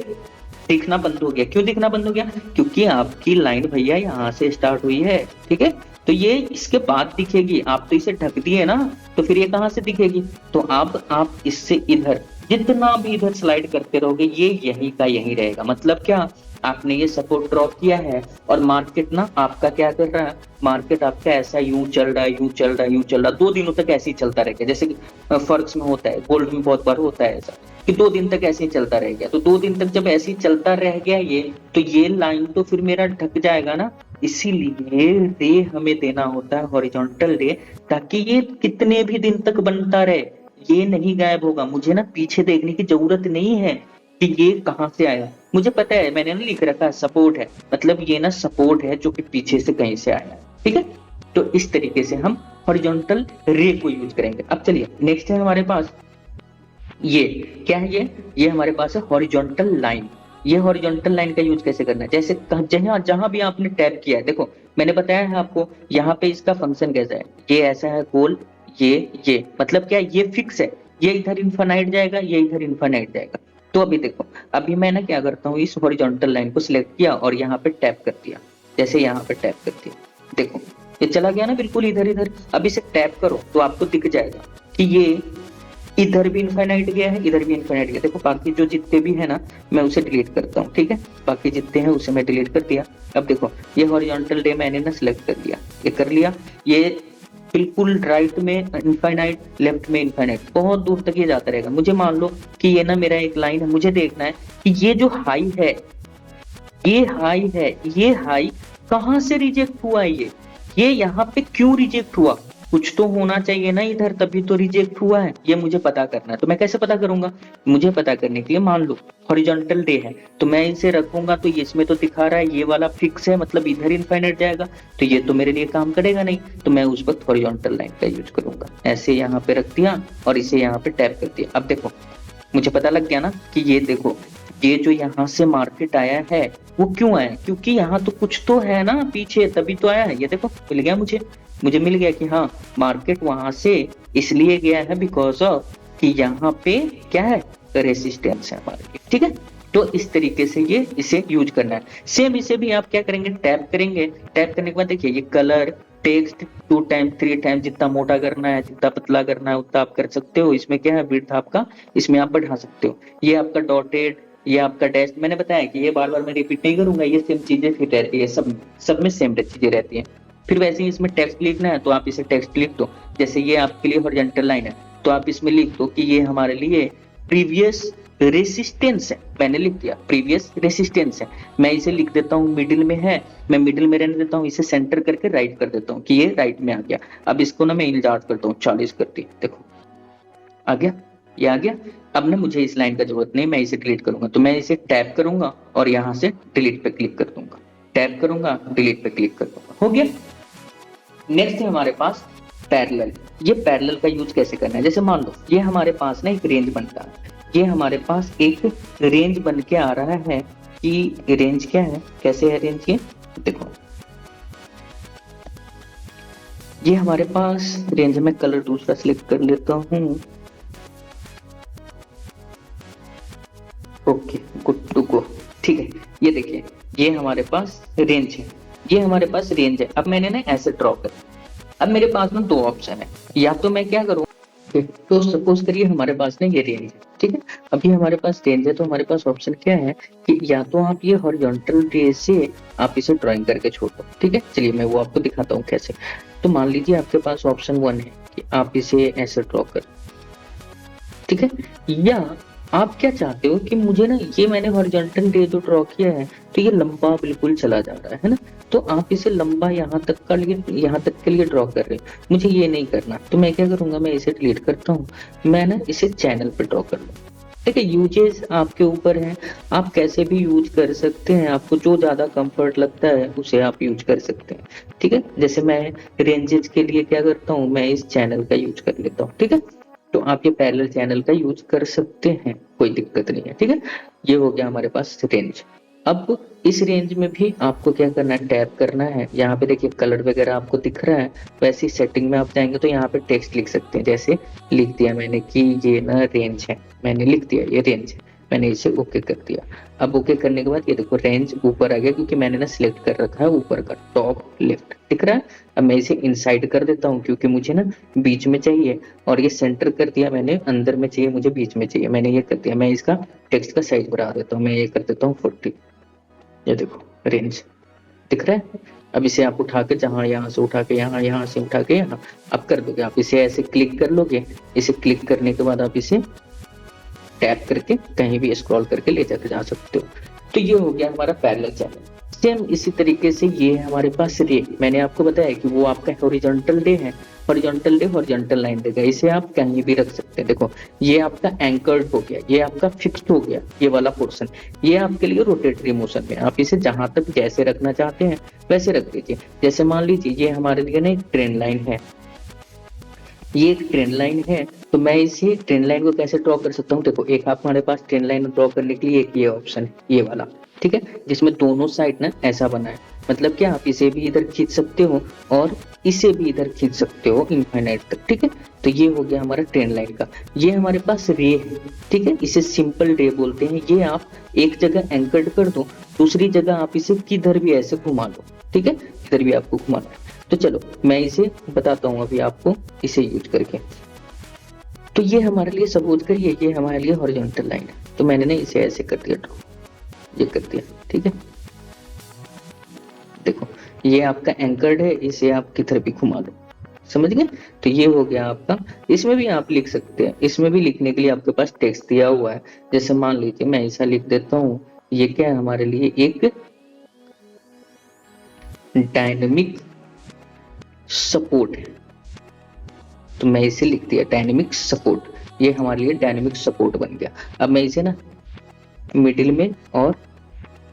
दिखना बंद हो गया। क्यों दिखना बंद हो गया, क्योंकि आपकी लाइन भैया यहाँ से स्टार्ट हुई है, ठीक है। तो ये इसके बाद दिखेगी, आप तो इसे ढक दिए ना, तो फिर ये कहाँ से दिखेगी। तो अब आप इससे इधर जितना भी इधर स्लाइड करते रहोगे, ये यही का यही रहेगा। मतलब क्या, आपने ये सपोर्ट ड्रॉप किया है और मार्केट ना आपका क्या कर रहा है, मार्केट आपका ऐसा यूं चल रहा है, यूं चल रहा है, यूं चल रहा है, 2 दिनों तक ऐसे ही चलता रहेगा। जैसे फॉरेक्स में होता है, गोल्ड में बहुत बार होता है ऐसा कि 2 दिन तक ऐसे ही चलता रह गया। तो 2 दिन तक जब ऐसे ही चलता रह गया ये, तो ये लाइन तो फिर मेरा ढक जाएगा ना। इसीलिए रे हमें देना होता है, हॉरिजॉन्टल रे, ताकि ये कितने भी दिन तक बनता रहे, ये नहीं गायब होगा। मुझे ना पीछे देखने की जरूरत नहीं है कि ये कहां से आया। मुझे पता है, मैंने ना लिख रखा है सपोर्ट है, मतलब ये ना सपोर्ट है जो कि पीछे से कहीं से आया है, ठीक है। तो इस तरीके से हम हॉरिजॉन्टल रे को यूज करेंगे। अब चलिए नेक्स्ट है हमारे पास, ये क्या है, ये हमारे पास है हॉरिजॉन्टल लाइन। ये हॉरिजॉन्टल लाइन का यूज कैसे करना है, जैसे जहां जहां भी आपने टैप किया है, देखो मैंने बताया है आपको यहाँ पे इसका फंक्शन कैसा है। ये ऐसा है गोल, ये मतलब क्या, ये फिक्स है, ये इधर इनफाइनाइट जाएगा, ये इधर इनफाइनाइट जाएगा। तो अभी देखो, अभी मैं ना क्या करता हूँ, इस हॉरिजॉन्टल लाइन को सिलेक्ट किया और यहाँ पे टैप कर दिया। जैसे यहाँ पे टैप कर दिया, देखो ये चला गया ना बिल्कुल इधर इधर। अब इसे टैप करो तो आपको दिख जाएगा कि ये इधर भी इनफाइनाइट गया है, इधर भी इनफाइनाइट गया। देखो बाकी जो जितने भी है ना, मैं उसे डिलीट करता हूँ, ठीक है। बाकी जितने हैं उसे मैं डिलीट कर दिया। अब देखो ये हॉरिजॉन्टल डे मैंने ना सिलेक्ट कर लिया, ये कर लिया। ये बिल्कुल राइट में इनफाइनाइट, लेफ्ट में इनफाइनाइट, बहुत दूर तक ये जाता रहेगा। मुझे मान लो कि ये ना मेरा एक लाइन है, मुझे देखना है कि ये जो हाई है, ये हाई है, ये हाई कहाँ से रिजेक्ट हुआ, ये यहाँ पे क्यों रिजेक्ट हुआ। कुछ तो होना चाहिए ना इधर, तभी तो रिजेक्ट हुआ है, ये मुझे पता करना है। तो मैं कैसे पता करूंगा, मुझे पता करने के लिए मान लो हॉरिजॉन्टल डे है, तो मैं इसे रखूंगा, तो इसमें तो दिखा रहा है ये वाला फिक्स है, मतलब इधर इनफाइनाइट जाएगा, तो ये तो मेरे लिए काम करेगा नहीं। तो मैं उस वक्त हॉरिजॉन्टल लाइन का यूज करूंगा। ऐसे यहाँ पे रख दिया और इसे यहाँ पे टैप कर दिया। अब देखो मुझे पता लग गया ना कि ये देखो, ये जो यहाँ से मार्केट आया है वो क्यों आया, क्योंकि यहाँ तो कुछ तो है ना पीछे, तभी तो आया है। ये देखो मिल गया मुझे मिल गया कि हाँ मार्केट वहां से इसलिए गया है बिकॉज ऑफ कि यहाँ पे क्या है, रेसिस्टेंस है मार्केट, ठीक है। तो इस तरीके से ये इसे यूज करना है। सेम इसे भी आप क्या करेंगे, टैप करेंगे। टैप करने के बाद देखिए ये कलर, टेक्स्ट 2 टाइम 3 टाइम, जितना मोटा करना है, जितना पतला करना है उतना आप कर सकते हो। इसमें क्या है, विड्थ आपका इसमें आप बढ़ा सकते हो। ये आपका डॉटेड, ये आपका टेस्ट, मैंने बताया कि ये बार बार मैं रिपीट नहीं करूंगा, ये सेम चीजें फिट रहती है, सब में सेम चीजें रहती हैं। फिर वैसे ही इसमें टेक्स्ट लिखना है तो आप इसे टेक्स्ट लिख दो। जैसे ये आपके लिए हॉरिजॉन्टल लाइन है, तो आप इसमें लिख दो कि ये हमारे लिए प्रीवियस रेसिस्टेंस है। मैंने लिख दिया प्रीवियस रेसिस्टेंस है। मैं इसे लिख देता हूँ मिडिल में है, मैं मिडिल में रहने देता हूँ, इसे सेंटर करके राइट कर देता हूँ कि ये राइट में आ गया। अब इसको ना मैं इंजार्ट करता हूँ, 40 करती, देखो आ गया, ये आ गया। अब ना मुझे इस लाइन का जरूरत नहीं, मैं इसे डिलीट करूंगा, तो मैं इसे टैप करूंगा और यहाँ से डिलीट पे क्लिक कर दूंगा, टैप करूंगा डिलीट पे क्लिक कर दूंगा, हो गया। नेक्स्ट है हमारे पास पैरेलल। ये पैरेलल का यूज कैसे करना है, जैसे मान लो ये हमारे पास ना एक रेंज बनता है, ये हमारे पास एक रेंज बन के आ रहा है कि रेंज क्या है, कैसे है रेंज, ये देखो ये हमारे पास रेंज में कलर दूसरा सिलेक्ट कर लेता हूं। ओके गुड टू गो, ठीक है। ये देखिए ये हमारे पास रेंज है, ये हमारे पास रेंज है। अब मैंने ना ऐसे ड्रॉ कर, अब मेरे पास में दो ऑप्शन है, या तो मैं क्या करूँ, तो सपोज करिए हमारे पास ना ये रेंज है, ठीक है। अभी हमारे पास रेंज है तो हमारे पास ऑप्शन क्या है कि या तो आप ये हॉरिजॉन्टल रे से आप इसे ड्राइंग करके छोड़ दो, ठीक है। चलिए मैं वो आपको दिखाता हूँ कैसे। तो मान लीजिए आपके पास ऑप्शन 1 है कि आप इसे ऐसे ड्रॉ कर, ठीक है। या आप क्या चाहते हो कि मुझे ना ये मैंने हॉरिजॉन्टल रे जो ड्रॉ किया है तो ये लंबा बिल्कुल चला जा रहा है ना, तो आप इसे लंबा यहाँ तक के लिए ड्रॉ कर रहे हो, मुझे ये नहीं करना। तो मैं क्या करूंगा, मैं इसे डिलीट करता हूँ, मैं ना इसे चैनल पे ड्रॉ कर लूँ, ठीक है। यूजेस आपके ऊपर है, आप कैसे भी यूज कर सकते हैं, आपको जो ज्यादा कंफर्ट लगता है उसे आप यूज कर सकते हैं, ठीक है। जैसे मैं रेंजेस के लिए क्या करता हूँ, मैं इस चैनल का यूज कर लेता हूँ, ठीक है। तो आप ये पैरेलल चैनल का यूज कर सकते हैं, कोई दिक्कत नहीं है, ठीक है। ये हो गया हमारे पास रेंज। अब इस रेंज में भी आपको क्या करना है, टैप करना है। यहाँ पे देखिए कलर वगैरह आपको दिख रहा है, वैसी सेटिंग में आप जाएंगे तो यहाँ पे टेक्स्ट लिख सकते हैं। जैसे लिख दिया मैंने कि ये ना रेंज है, मैंने लिख दिया ये रेंज है, मैंने इसे ओके कर दिया। अब ओके करने के बाद ये देखो रेंज ऊपर आ गया, क्योंकि मैंने ना सिलेक्ट कर रखा है ऊपर का, टॉप लेफ्ट दिख रहा है। अब मैं इसे इनसाइड कर देता हूँ क्योंकि मुझे ना बीच में चाहिए, और ये सेंटर कर दिया मैंने, अंदर में चाहिए मुझे, बीच में चाहिए, मैंने ये कर दिया। मैं इसका टेक्स्ट का साइज बढ़ा देता हूँ, मैं ये कर देता हूँ 40। ये देखो रेंज दिख रहा है। अब इसे आप उठा के जहां, यहाँ से उठा के यहाँ, यहाँ से उठा के यहाँ, अब कर दोगे आप इसे ऐसे क्लिक कर लोगे। इसे क्लिक करने के बाद आप इसे टैप करके कहीं भी स्क्रॉल करके ले जाके जा सकते हो। तो ये हो गया हमारा पैरेलल चैनल। सेम इसी तरीके से ये है हमारे पास रे, मैंने आपको बताया कि वो आपका हॉरिजॉन्टल रे है, हॉरिजॉन्टल रे हॉरिजॉन्टल लाइन देगा, इसे आप कहीं भी रख सकते हैं। देखो ये आपका एंकर्ड हो गया, ये आपका फिक्स्ड हो गया, ये वाला पोर्शन ये आपके लिए रोटेटरी मोशन में, आप इसे जहां तक जैसे रखना चाहते हैं वैसे रख दीजिए। जैसे मान लीजिए ये हमारे लिए ना एक ट्रेन लाइन है, ये एक ट्रेन लाइन है, तो मैं इसे ट्रेन लाइन को कैसे ड्रॉ कर सकता हूँ, देखो एक आप हमारे पास ट्रेन लाइन ड्रॉ करने के लिए एक ये ऑप्शन है, ये वाला, ठीक है, जिसमें दोनों साइड ना ऐसा बना है। मतलब क्या, आप इसे भी इधर खींच सकते हो और इसे भी इधर खींच सकते हो इनफाइनाइट तक, ठीक है। तो ये हो गया हमारा ट्रेन लाइन का। ये हमारे पास रे है, ठीक है, इसे सिंपल रे बोलते हैं। ये आप एक जगह एंकर्ड कर दो, दूसरी जगह आप इसे किधर भी ऐसे घुमा लो, ठीक है, किधर भी आपको घुमाना है। तो चलो मैं इसे बताता हूँ अभी आपको इसे यूज करके। तो ये हमारे लिए सपोज करिए ये हमारे लिए हॉरिजॉन्टल लाइन है, तो मैंने ना इसे ऐसे कर दिया ड्रॉ, ये कर दिया, ठीक है। देखो ये आपका एंकर्ड है, इसे आप किधर भी घुमा लो, समझ गए। तो ये हो गया आपका। इसमें भी आप लिख सकते हैं, इसमें भी लिखने के लिए आपके पास टेक्स्ट दिया हुआ है। जैसे मान लीजिए मैं ऐसा लिख देता हूँ, ये क्या है हमारे लिए एक डायनेमिक सपोर्ट है, तो मैं इसे लिख दिया डायनेमिक सपोर्ट, ये हमारे लिए डायनेमिक सपोर्ट बन गया। अब मैं इसे ना मिडिल में और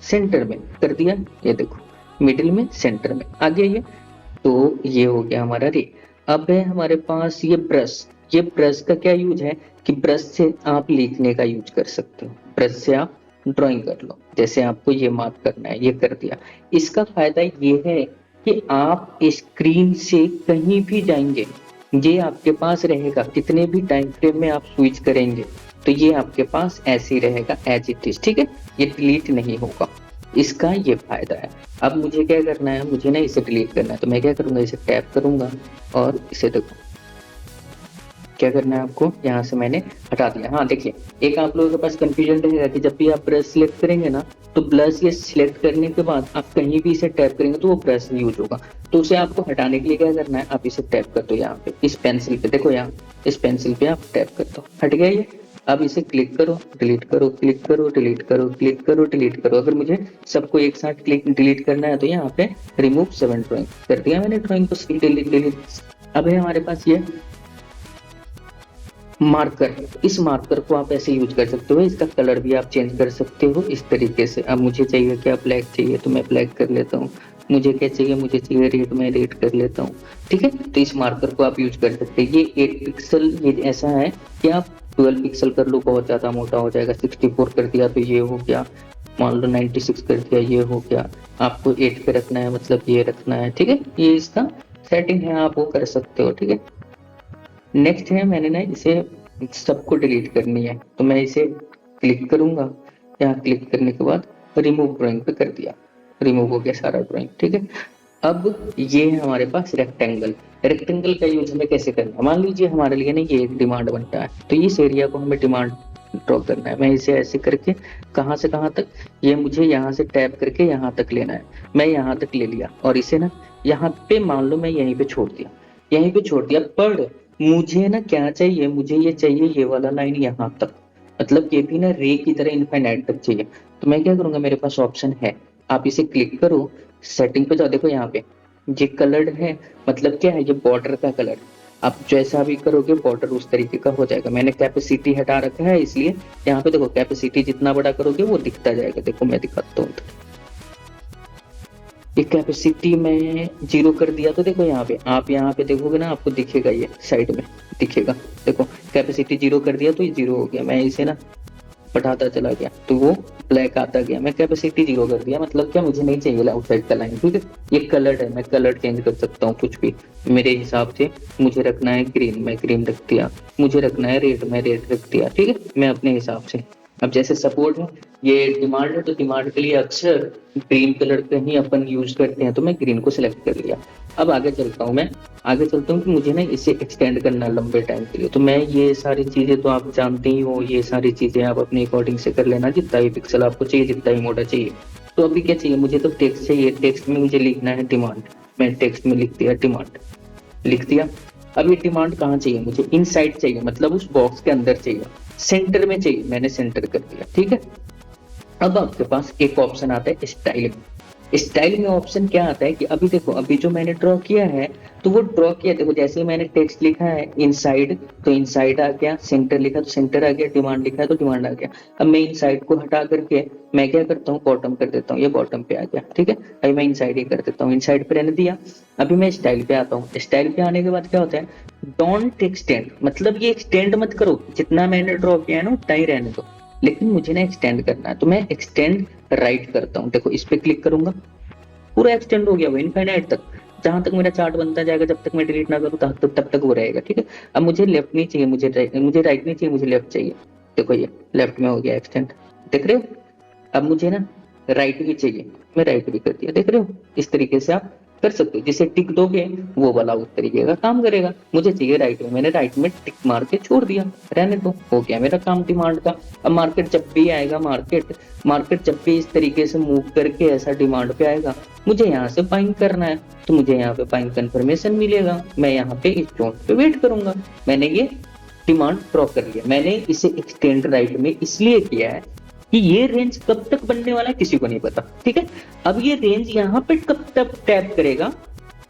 सेंटर में कर दिया, ये देखो मिडिल में सेंटर में आ गया ये। तो ये हो गया हमारा रे। अब है हमारे पास ये ब्रश, ये ब्रश का क्या यूज है कि ब्रश से आप लिखने का यूज कर सकते हो, ब्रश से आप ड्राइंग कर लो। जैसे आपको ये मार्क करना है, ये कर दिया। इसका फायदा ये है कि आप स्क्रीन से कहीं भी जाएंगे, ये आपके पास रहेगा, कितने भी टाइम फ्रेम में आप स्विच करेंगे तो ये आपके पास ऐसे ही रहेगा एज इट इज, ठीक है, ये डिलीट नहीं होगा, इसका ये फायदा है। अब मुझे क्या करना है, मुझे ना इसे डिलीट करना है, तो मैं क्या करूंगा, इसे टैप करूंगा और इसे देखो क्या करना है आपको, यहाँ से मैंने हटा दिया। हाँ देखिए एक आप लोगों के पास कंफ्यूजन रहेगा कि जब भी आप ब्रश सिलेक्ट करेंगे ना, तो ब्रश ये सिलेक्ट करने के बाद आप कहीं भी इसे टैप करेंगे तो वो ब्रश यूज होगा। तो उसे आपको हटाने के लिए क्या करना है, आप इसे टैप कर दो यहाँ पे, इस पेंसिल पे, देखो यहाँ इस पेंसिल पे आप टैप कर दो, हट गया ये। अब इसे क्लिक करो, डिलीट करो, क्लिक करो, डिलीट करो, क्लिक करो, डिलीट करो। अगर मुझे सबको एक साथ क्लिक डिलीट करना है तो यहाँ पे रिमूव 7 ड्राइंग कर दिया मैंने, ड्राइंग को डिलीट डिलीट। अब है हमारे पास ये मार्कर, इस मार्कर को आप ऐसे यूज कर सकते हो, इसका कलर भी आप चेंज कर सकते हो इस तरीके से। अब मुझे चाहिए क्या, ब्लैक चाहिए, तो मैं ब्लैक कर लेता हूँ। मुझे क्या चाहिए, मुझे चाहिए रेड, मैं रेड कर लेता हूँ। ठीक है, तो इस मार्कर को आप यूज कर सकते हैं। ये 8 पिक्सल, ये ऐसा है कि आप 12 पिक्सल कर लो, बहुत ज्यादा मोटा हो जाएगा। 64 कर दिया तो ये हो गया, मान लो 96 कर दिया, ये हो गया। आपको 8 पे रखना है, मतलब ये रखना है। ठीक है, ये इसका सेटिंग है, आप वो कर सकते हो। ठीक है, नेक्स्ट है, मैंने ना इसे सबको डिलीट करनी है, तो मैं इसे क्लिक करूंगा। यहाँ क्लिक करने के बाद रिमूव ड्राइंग पे कर दिया, रिमूव हो गया सारा ड्राइंग। ठीक है, अब ये है हमारे पास रेक्टेंगल। रेक्टेंगल का यूज हमें कैसे करना है, मान लीजिए हमारे लिए ना ये एक डिमांड बनता है, तो इस एरिया को हमें डिमांड ड्रॉ करना है। मैं इसे ऐसे करके कहाँ से कहाँ तक, ये मुझे यहाँ से टैप करके यहाँ तक लेना है। मैं यहाँ तक ले लिया और इसे ना यहाँ पे मान लो मैं यहीं पे छोड़ दिया, यहीं पे छोड़ दिया। पर मुझे ना क्या चाहिए, मुझे ये चाहिए ये वाला लाइन यहाँ तक, मतलब ये भी ना रे की तरह इनफाइनाइट तक चाहिए। तो मैं क्या करूंगा, मेरे पास ऑप्शन है, आप इसे क्लिक करो, सेटिंग पे जाओ, देखो यहाँ पे ये कलर्ड है, मतलब क्या है, ये बॉर्डर का कलर। आप जैसा भी करोगे बॉर्डर उस तरीके का हो जाएगा। मैंने कैपेसिटी हटा रखा है, इसलिए यहाँ पे देखो कैपेसिटी जितना बड़ा करोगे वो दिखता जाएगा। देखो मैं दिखाता हूँ, ये कैपेसिटी में 0 कर दिया तो देखो यहाँ पे, आप यहाँ पे देखोगे ना, आपको दिखेगा, ये साइड में दिखेगा। देखो कैपेसिटी 0 कर दिया तो ये 0 हो गया। मैं इसे ना बढ़ाता चला गया तो वो ब्लैक आता गया। मैं कैपेसिटी 0 कर दिया, मतलब क्या, मुझे नहीं चाहिए आउटसाइड का लाइन। ठीक है, ये कलर है, मैं कलर चेंज कर सकता हूँ कुछ भी मेरे हिसाब से। मुझे रखना है ग्रीन, मैं ग्रीन रख दिया। मुझे रखना है रेड, मैं रेड रख दिया। ठीक है, मैं अपने हिसाब से। अब जैसे सपोर्ट है, ये डिमांड है, तो डिमांड के लिए अक्सर ग्रीन कलर का ही अपन यूज करते हैं, तो मैं ग्रीन को सिलेक्ट कर लिया। अब आगे चलता हूँ, मैं आगे चलता हूँ कि मुझे ना इसे एक्सटेंड करना है लंबे टाइम के लिए। तो मैं ये सारी चीजें तो आप जानते ही हो, ये सारी चीजें आप अपने अकॉर्डिंग से कर लेना, जितना भी पिक्सल आपको चाहिए, जितना ही मोटा चाहिए। तो अभी क्या चाहिए, मुझे तो टेक्स्ट चाहिए। टेक्स्ट में मुझे लिखना है डिमांड, मैं टेक्स्ट में लिख दिया डिमांड, लिख दिया। अब ये डिमांड कहाँ चाहिए, मुझे इनसाइड चाहिए, मतलब उस बॉक्स के अंदर चाहिए, सेंटर में चाहिए। मैंने सेंटर कर दिया। ठीक है, अब आपके पास एक ऑप्शन आता है स्टाइल। स्टाइल में ऑप्शन क्या आता है कि अभी देखो, अभी जो मैंने ड्रॉ किया है, तो वो ड्रॉ किया, देखो जैसे ही मैंने टेक्स्ट लिखा है इनसाइड, तो इनसाइड आ गया, सेंटर लिखा तो सेंटर आ गया, डिमांड लिखा है तो डिमांड आ गया। अब मैं इनसाइड को हटा करके मैं क्या करता हूँ, बॉटम कर देता हूँ, ये बॉटम पे आ गया। ठीक है, अभी मैं इनसाइड ही कर देता हूँ, इनसाइड पे रहने दिया। अभी मैं स्टाइल पे आता हूँ। स्टाइल पे आने के बाद क्या होता है, डोंट एक्सटेंड, मतलब ये एक्सटेंड मत करो, जितना मैंने ड्रॉ किया है ना उतना ही रहने दो, लेकिन मुझे ना एक्सटेंड करना है। तो मैं एक्सटेंड राइट करता हूँ, देखो इस पे क्लिक करूंगा, पूरा एक्सटेंड हो गया वो इनफाइनाइट तक। जहां तक मेरा चार्ट बनता जाएगा, जब तक मैं डिलीट ना करूँ तब तक वो रहेगा। ठीक है, अब मुझे लेफ्ट नहीं चाहिए, मुझे राइट नहीं चाहिए, मुझे लेफ्ट चाहिए। देखो ये लेफ्ट में हो गया एक्सटेंड, देख रहे हो। अब मुझे ना राइट भी चाहिए, मैं राइट भी कर दिया, देख रहे हो। इस तरीके से आप कर सकते हो, जिसे टिक दोगे वो वाला उस तरीके का काम करेगा। मुझे चाहिए राइट में, मैंने राइट में टिक मार के छोड़ दिया, रहने दो, हो गया मेरा काम डिमांड का। अब मार्केट जब भी आएगा, मार्केट जब भी इस तरीके से मूव करके ऐसा डिमांड पे आएगा, मुझे यहाँ से बाइंग करना है, तो मुझे यहाँ पे बाइंग कंफर्मेशन मिलेगा। मैं यहाँ पे इस जोन पे वेट करूंगा। मैंने ये डिमांड ड्रॉ कर लिया। मैंने इसे एक्सटेंड राइट में इसलिए किया है कि ये रेंज कब तक बनने वाला है किसी को नहीं पता। ठीक है, अब ये रेंज यहाँ पे कब तक टैप करेगा,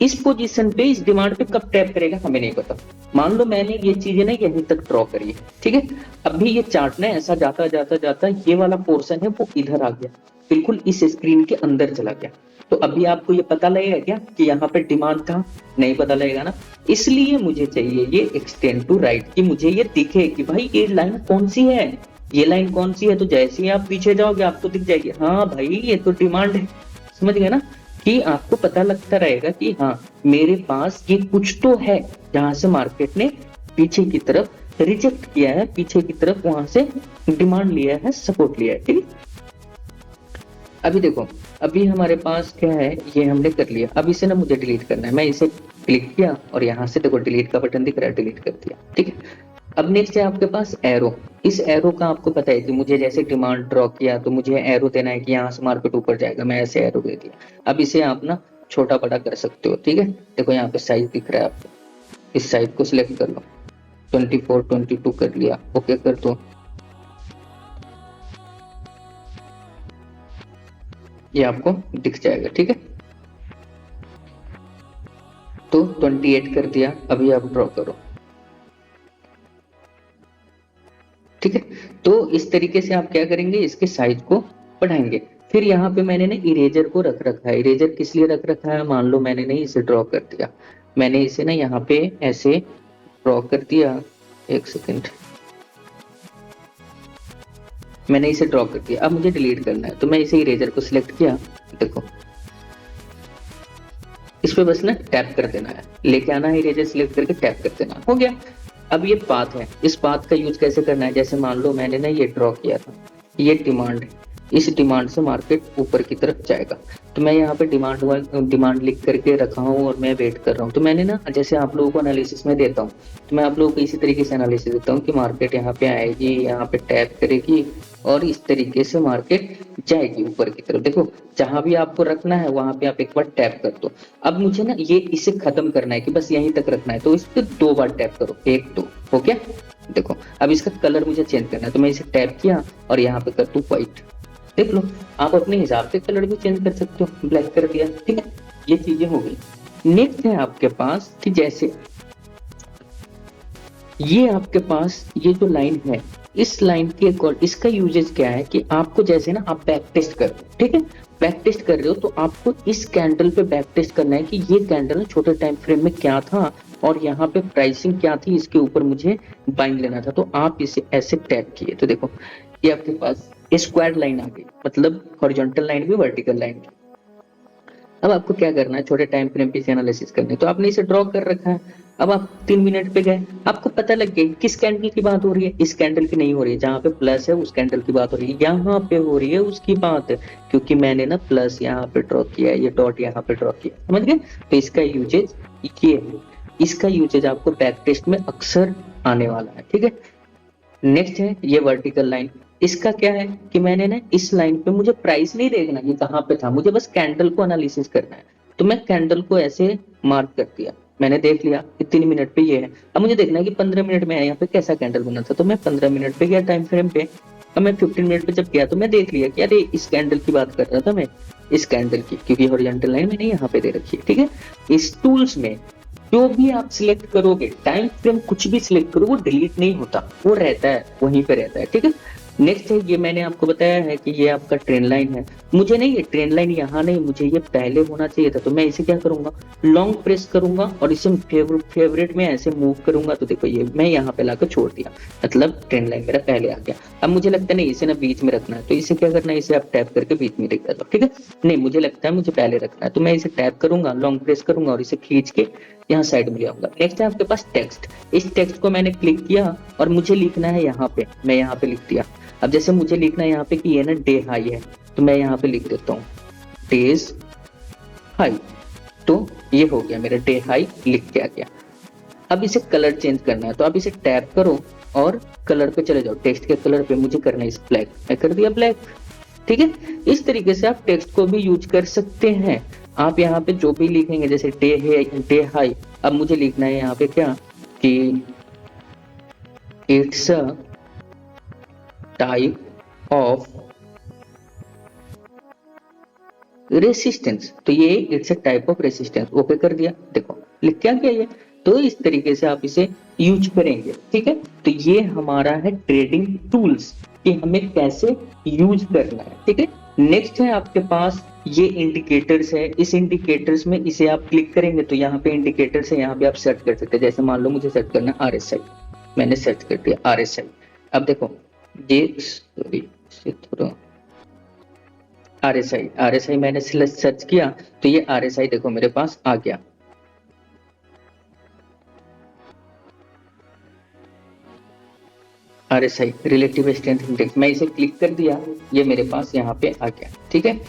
इस पोजीशन पे, इस डिमांड पे कब टैप करेगा हमें नहीं पता। मान लो मैंने ये चीजें ना यहीं तक ड्रॉ करी है। ठीक है, अभी ये चार्ट ना ऐसा जाता जाता जाता ये वाला पोर्शन है वो इधर आ गया, बिल्कुल इस स्क्रीन के अंदर चला गया। तो अभी आपको ये पता लगेगा क्या कि यहाँ पे डिमांड था, नहीं पता लगेगा ना। इसलिए मुझे चाहिए ये एक्सटेंड टू राइट, कि मुझे ये दिखे कि भाई ये लाइन कौन सी है, ये लाइन कौन सी है। तो जैसे ही आप पीछे जाओगे आपको दिख जाएगी, हाँ भाई ये तो डिमांड है। समझ गए ना, कि आपको पता लगता रहेगा कि हाँ मेरे पास ये कुछ तो है, जहां से मार्केट ने पीछे की तरफ रिजेक्ट किया है, पीछे की तरफ वहां से डिमांड लिया है, सपोर्ट लिया है। ठीक है, अभी देखो, अभी हमारे पास क्या है, ये हमने कर लिया। अब इसे ना मुझे डिलीट करना है, मैं इसे क्लिक किया और यहाँ से देखो डिलीट का बटन दिख रहा है, डिलीट कर दिया। ठीक है, अब नेक्स्ट है आपके पास एरो। इस एरो का आपको पता है कि मुझे जैसे डिमांड ड्रॉ किया तो मुझे एरो देना है कि यहाँ से मार्केट ऊपर जाएगा, मैं ऐसे एरो दे दिया। अब इसे आप ना छोटा बड़ा कर सकते हो। ठीक है, देखो यहाँ पे साइज दिख रहा है आपको, इस साइज को सिलेक्ट कर लो, 24 22 कर लिया, ओके कर दो, ये आपको दिख जाएगा। ठीक है, तो 28 कर दिया, अभी आप ड्रॉ करो। ठीक है, तो इस तरीके से आप क्या करेंगे, इसके साइज को बढ़ाएंगे। फिर यहाँ पे मैंने ना इरेजर को रख रखा है। इरेजर किस लिए रख रखा है, मान लो मैंने नहीं इसे ड्रॉ कर दिया, मैंने इसे ना यहाँ पे ऐसे ड्रॉ कर दिया, एक सेकेंड, मैंने इसे ड्रॉ कर दिया। अब मुझे डिलीट करना है तो मैं इसे इरेजर को सिलेक्ट किया, देखो इस पे बस ना टैप कर देना है, लेके आना है इरेजर सिलेक्ट करके टैप कर देना, हो गया। अब ये पाथ है, इस पाथ का यूज कैसे करना है, जैसे मान लो मैंने ना ये ड्रॉ किया था, ये डिमांड है, इस डिमांड से मार्केट ऊपर की तरफ जाएगा, तो मैं यहाँ पे डिमांड लिख करके रखा हूँ और मैं वेट कर रहा हूँ। तो मैंने ना जैसे आप लोगों को एनालिसिस में देता हूँ, तो मैं आप लोगों को इसी तरीके से एनालिसिस देता हूँ कि मार्केट यहाँ पे आएगी, यहाँ पे टैप करेगी और इस तरीके से मार्केट जाएगी ऊपर की तरफ। देखो जहां भी आपको रखना है वहां पे आप एक बार टैप कर दो। अब मुझे ना ये इसे खत्म करना है कि बस यहीं तक रखना है, तो इस पे 2 बार टैप करो, 1 2, हो गया। देखो अब इसका कलर मुझे चेंज करना है, तो मैं इसे टैप किया और यहाँ पे कर दूं व्हाइट। देख लो आप अपने हिसाब से कलर भी चेंज कर सकते हो, ब्लैक कर दिया, ठीक है, ये चीजें हो गई। नेक्स्ट है आपके पास कि जैसे ये आपके पास ये जो लाइन है, इस लाइन के अकॉर्डिंग इसका यूजेज क्या है कि आपको जैसे ना आप बैक टेस्ट कर रहे हो, ठीक है, बैक टेस्ट कर रहे हो तो आपको इस कैंडल पे बैक टेस्ट करना है कि ये कैंडल छोटे टाइम फ्रेम में क्या था और यहाँ पे प्राइसिंग क्या थी, इसके ऊपर मुझे बाइंग लेना था। तो आप इसे ऐसे टैप किए तो देखो ये आपके पास स्क्वायर लाइन आ गई, मतलब हॉरिजॉन्टल लाइन भी वर्टिकल लाइन भी। अब आपको क्या करना है, छोटे टाइम फ्रेम पे एनालिसिस करने, तो आपने इसे ड्रॉ कर रखा है। अब आप 3 मिनट पे गए, आपको पता लग गया किस कैंडल की बात हो रही है, इस कैंडल की नहीं हो रही है, जहां पे प्लस है उस कैंडल की बात हो रही है, यहाँ पे हो रही है उसकी बात, क्योंकि मैंने ना प्लस यहाँ पे ड्रॉ किया है, ये डॉट यहाँ पे ड्रॉ किया, समझ गए। तो इसका यूजेज ये है, इसका यूजेज आपको बैक टेस्ट में अक्सर आने वाला है, ठीक है। नेक्स्ट है ये वर्टिकल लाइन, इसका क्या है कि मैंने ना इस लाइन पे मुझे प्राइस नहीं देखना ये कहाँ पे था, मुझे बस कैंडल को एनालिसिस करना है, तो मैं कैंडल को ऐसे मार्क कर दिया, मैंने देख लिया कि 3 मिनट पे ये है। अब मुझे देखना है कि 15 मिनट में यहाँ पे कैसा कैंडल बना था, तो मैं 15 मिनट पे गया टाइम फ्रेम पे। अब मैं 15 मिनट पे जब गया तो मैं देख लिया कि अरे इस कैंडल की बात कर रहा था मैं, इस कैंडल की, क्योंकि हॉरिजॉन्टल लाइन मैंने यहाँ पे दे रखी है, ठीक है। इस टूल्स में जो भी आप सिलेक्ट करोगे, टाइम फ्रेम कुछ भी सिलेक्ट करो, वो डिलीट नहीं होता, वो रहता है वहीं पे रहता है, ठीक है। नेक्स्ट है ये मैंने आपको बताया है कि ये आपका ट्रेंड लाइन है, मुझे नहीं ये ट्रेंड लाइन यहाँ नहीं, मुझे ये पहले होना चाहिए था, तो मैं इसे क्या करूंगा, लॉन्ग प्रेस करूंगा और इसे फेवरेट में ऐसे मूव करूंगा, तो देखो ये मैं यहाँ पे लाकर छोड़ दिया, मतलब ट्रेंड लाइन मेरा पहले आ गया। अब मुझे लगता है नहीं इसे ना बीच में रखना है, तो इसे क्या करना है, इसे आप टैप करके बीच में रख दो, ठीक है। नहीं मुझे लगता है मुझे पहले रखना है, तो मैं इसे टैप करूंगा, लॉन्ग प्रेस करूंगा और इसे खींच के यहाँ साइड में ले आऊंगा। नेक्स्ट है आपके पास टेक्स्ट, इस टेक्स्ट को मैंने क्लिक किया और मुझे लिखना है यहाँ पे, मैं यहाँ पे लिख दिया। अब जैसे मुझे लिखना है यहाँ पे कि ये ना डे हाई है, तो मैं यहाँ पे लिख देता हूँ डेज हाई, तो ये हो गया मेरा डे हाई लिख के आ गया। अब इसे कलर चेंज करना है, तो आप इसे टैप करो और कलर पे चले जाओ, टेक्स्ट के कलर पे मुझे करना है इस ब्लैक, मैं कर दिया ब्लैक, ठीक है। इस तरीके से आप टेक्स्ट को भी यूज कर सकते हैं। आप यहाँ पे जो भी लिखेंगे, जैसे डे है, डे हाई, अब मुझे लिखना है यहाँ पे क्या कि it's a type of resistance, तो ये it's a type of resistance, okay कर दिया, देखो लिख क्या किया ये। तो इस तरीके से आप इसे यूज करेंगे, ठीक है। तो ये हमारा है ट्रेडिंग टूल्स कि हमें कैसे यूज करना है, ठीक है। नेक्स्ट है आपके पास ये इंडिकेटर्स है, इस इंडिकेटर्स में इसे आप क्लिक करेंगे तो यहाँ पे इंडिकेटर्स है, यहाँ पे आप सर्च कर सकते हैं। जैसे मान लो मुझे सर्च करना है RSI, मैंने सर्च कर दिया RSI। अब देखो ये सॉरी थोड़ा RSI मैंने सर्च किया तो ये RSI देखो मेरे पास आ गया। RSI रिलेटिव स्ट्रेंथ इंडेक्स, मैं इसे क्लिक कर दिया, ये मेरे पास यहाँ पे आ गया, ठीक है।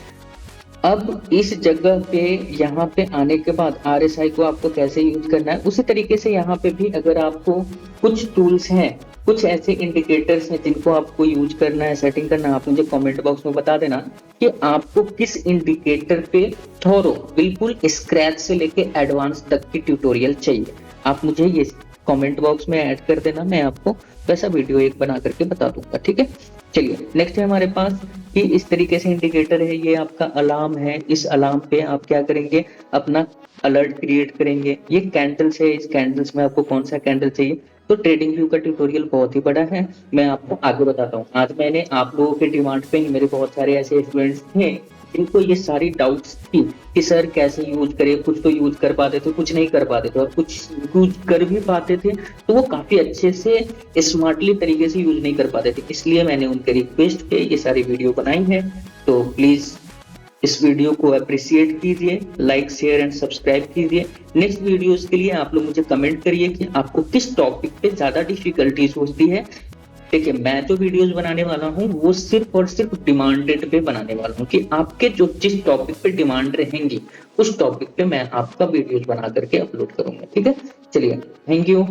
अब इस जगह पे यहाँ पे आने के बाद RSI को आपको कैसे यूज करना है, उसी तरीके से यहाँ पे भी अगर आपको कुछ टूल्स हैं, कुछ ऐसे इंडिकेटर्स हैं जिनको आपको यूज करना है, सेटिंग करना है, आप मुझे कमेंट बॉक्स में बता देना कि आपको किस इंडिकेटर पे थोरो बिल्कुल स्क्रैच से लेके एडवांस तक की ट्यूटोरियल चाहिए। आप मुझे ये कमेंट बॉक्स में ऐड कर देना, मैं आपको वैसा वीडियो एक बना करके बता दूंगा, ठीक है। चलिए नेक्स्ट है हमारे पास कि इस तरीके से इंडिकेटर है, ये आपका अलार्म है, इस अलार्म पे आप क्या करेंगे, अपना अलर्ट क्रिएट करेंगे। ये कैंडल्स है, इस कैंडल्स में आपको कौन सा कैंडल चाहिए, तो ट्रेडिंग व्यू का ट्यूटोरियल बहुत ही बड़ा है, मैं आपको आगे बताता हूँ। आज मैंने आप लोगों के डिमांड पे ही, मेरे बहुत सारे ऐसे स्टूडेंट्स थे जिनको ये सारी डाउट्स थी कि सर कैसे यूज करें, कुछ तो यूज कर पाते थे, कुछ नहीं कर पाते थे, और कुछ यूज कर भी पाते थे तो वो काफी अच्छे से स्मार्टली तरीके से यूज नहीं कर पाते थे। इसलिए मैंने उनके रिक्वेस्ट पे ये सारी वीडियो बनाई है। तो प्लीज इस वीडियो को अप्रिशिएट कीजिए, लाइक शेयर एंड सब्सक्राइब कीजिए। नेक्स्ट वीडियोस के लिए आप लोग मुझे कमेंट करिए कि आपको किस टॉपिक पे ज्यादा डिफिकल्टीज होती है। देखिए, मैं जो वीडियोस बनाने वाला हूँ वो सिर्फ और सिर्फ डिमांडेड पे बनाने वाला हूँ कि आपके जो जिस टॉपिक पे डिमांड रहेंगी उस टॉपिक पे मैं आपका वीडियोस बना करके अपलोड करूंगा। ठीक है, चलिए, थैंक यू।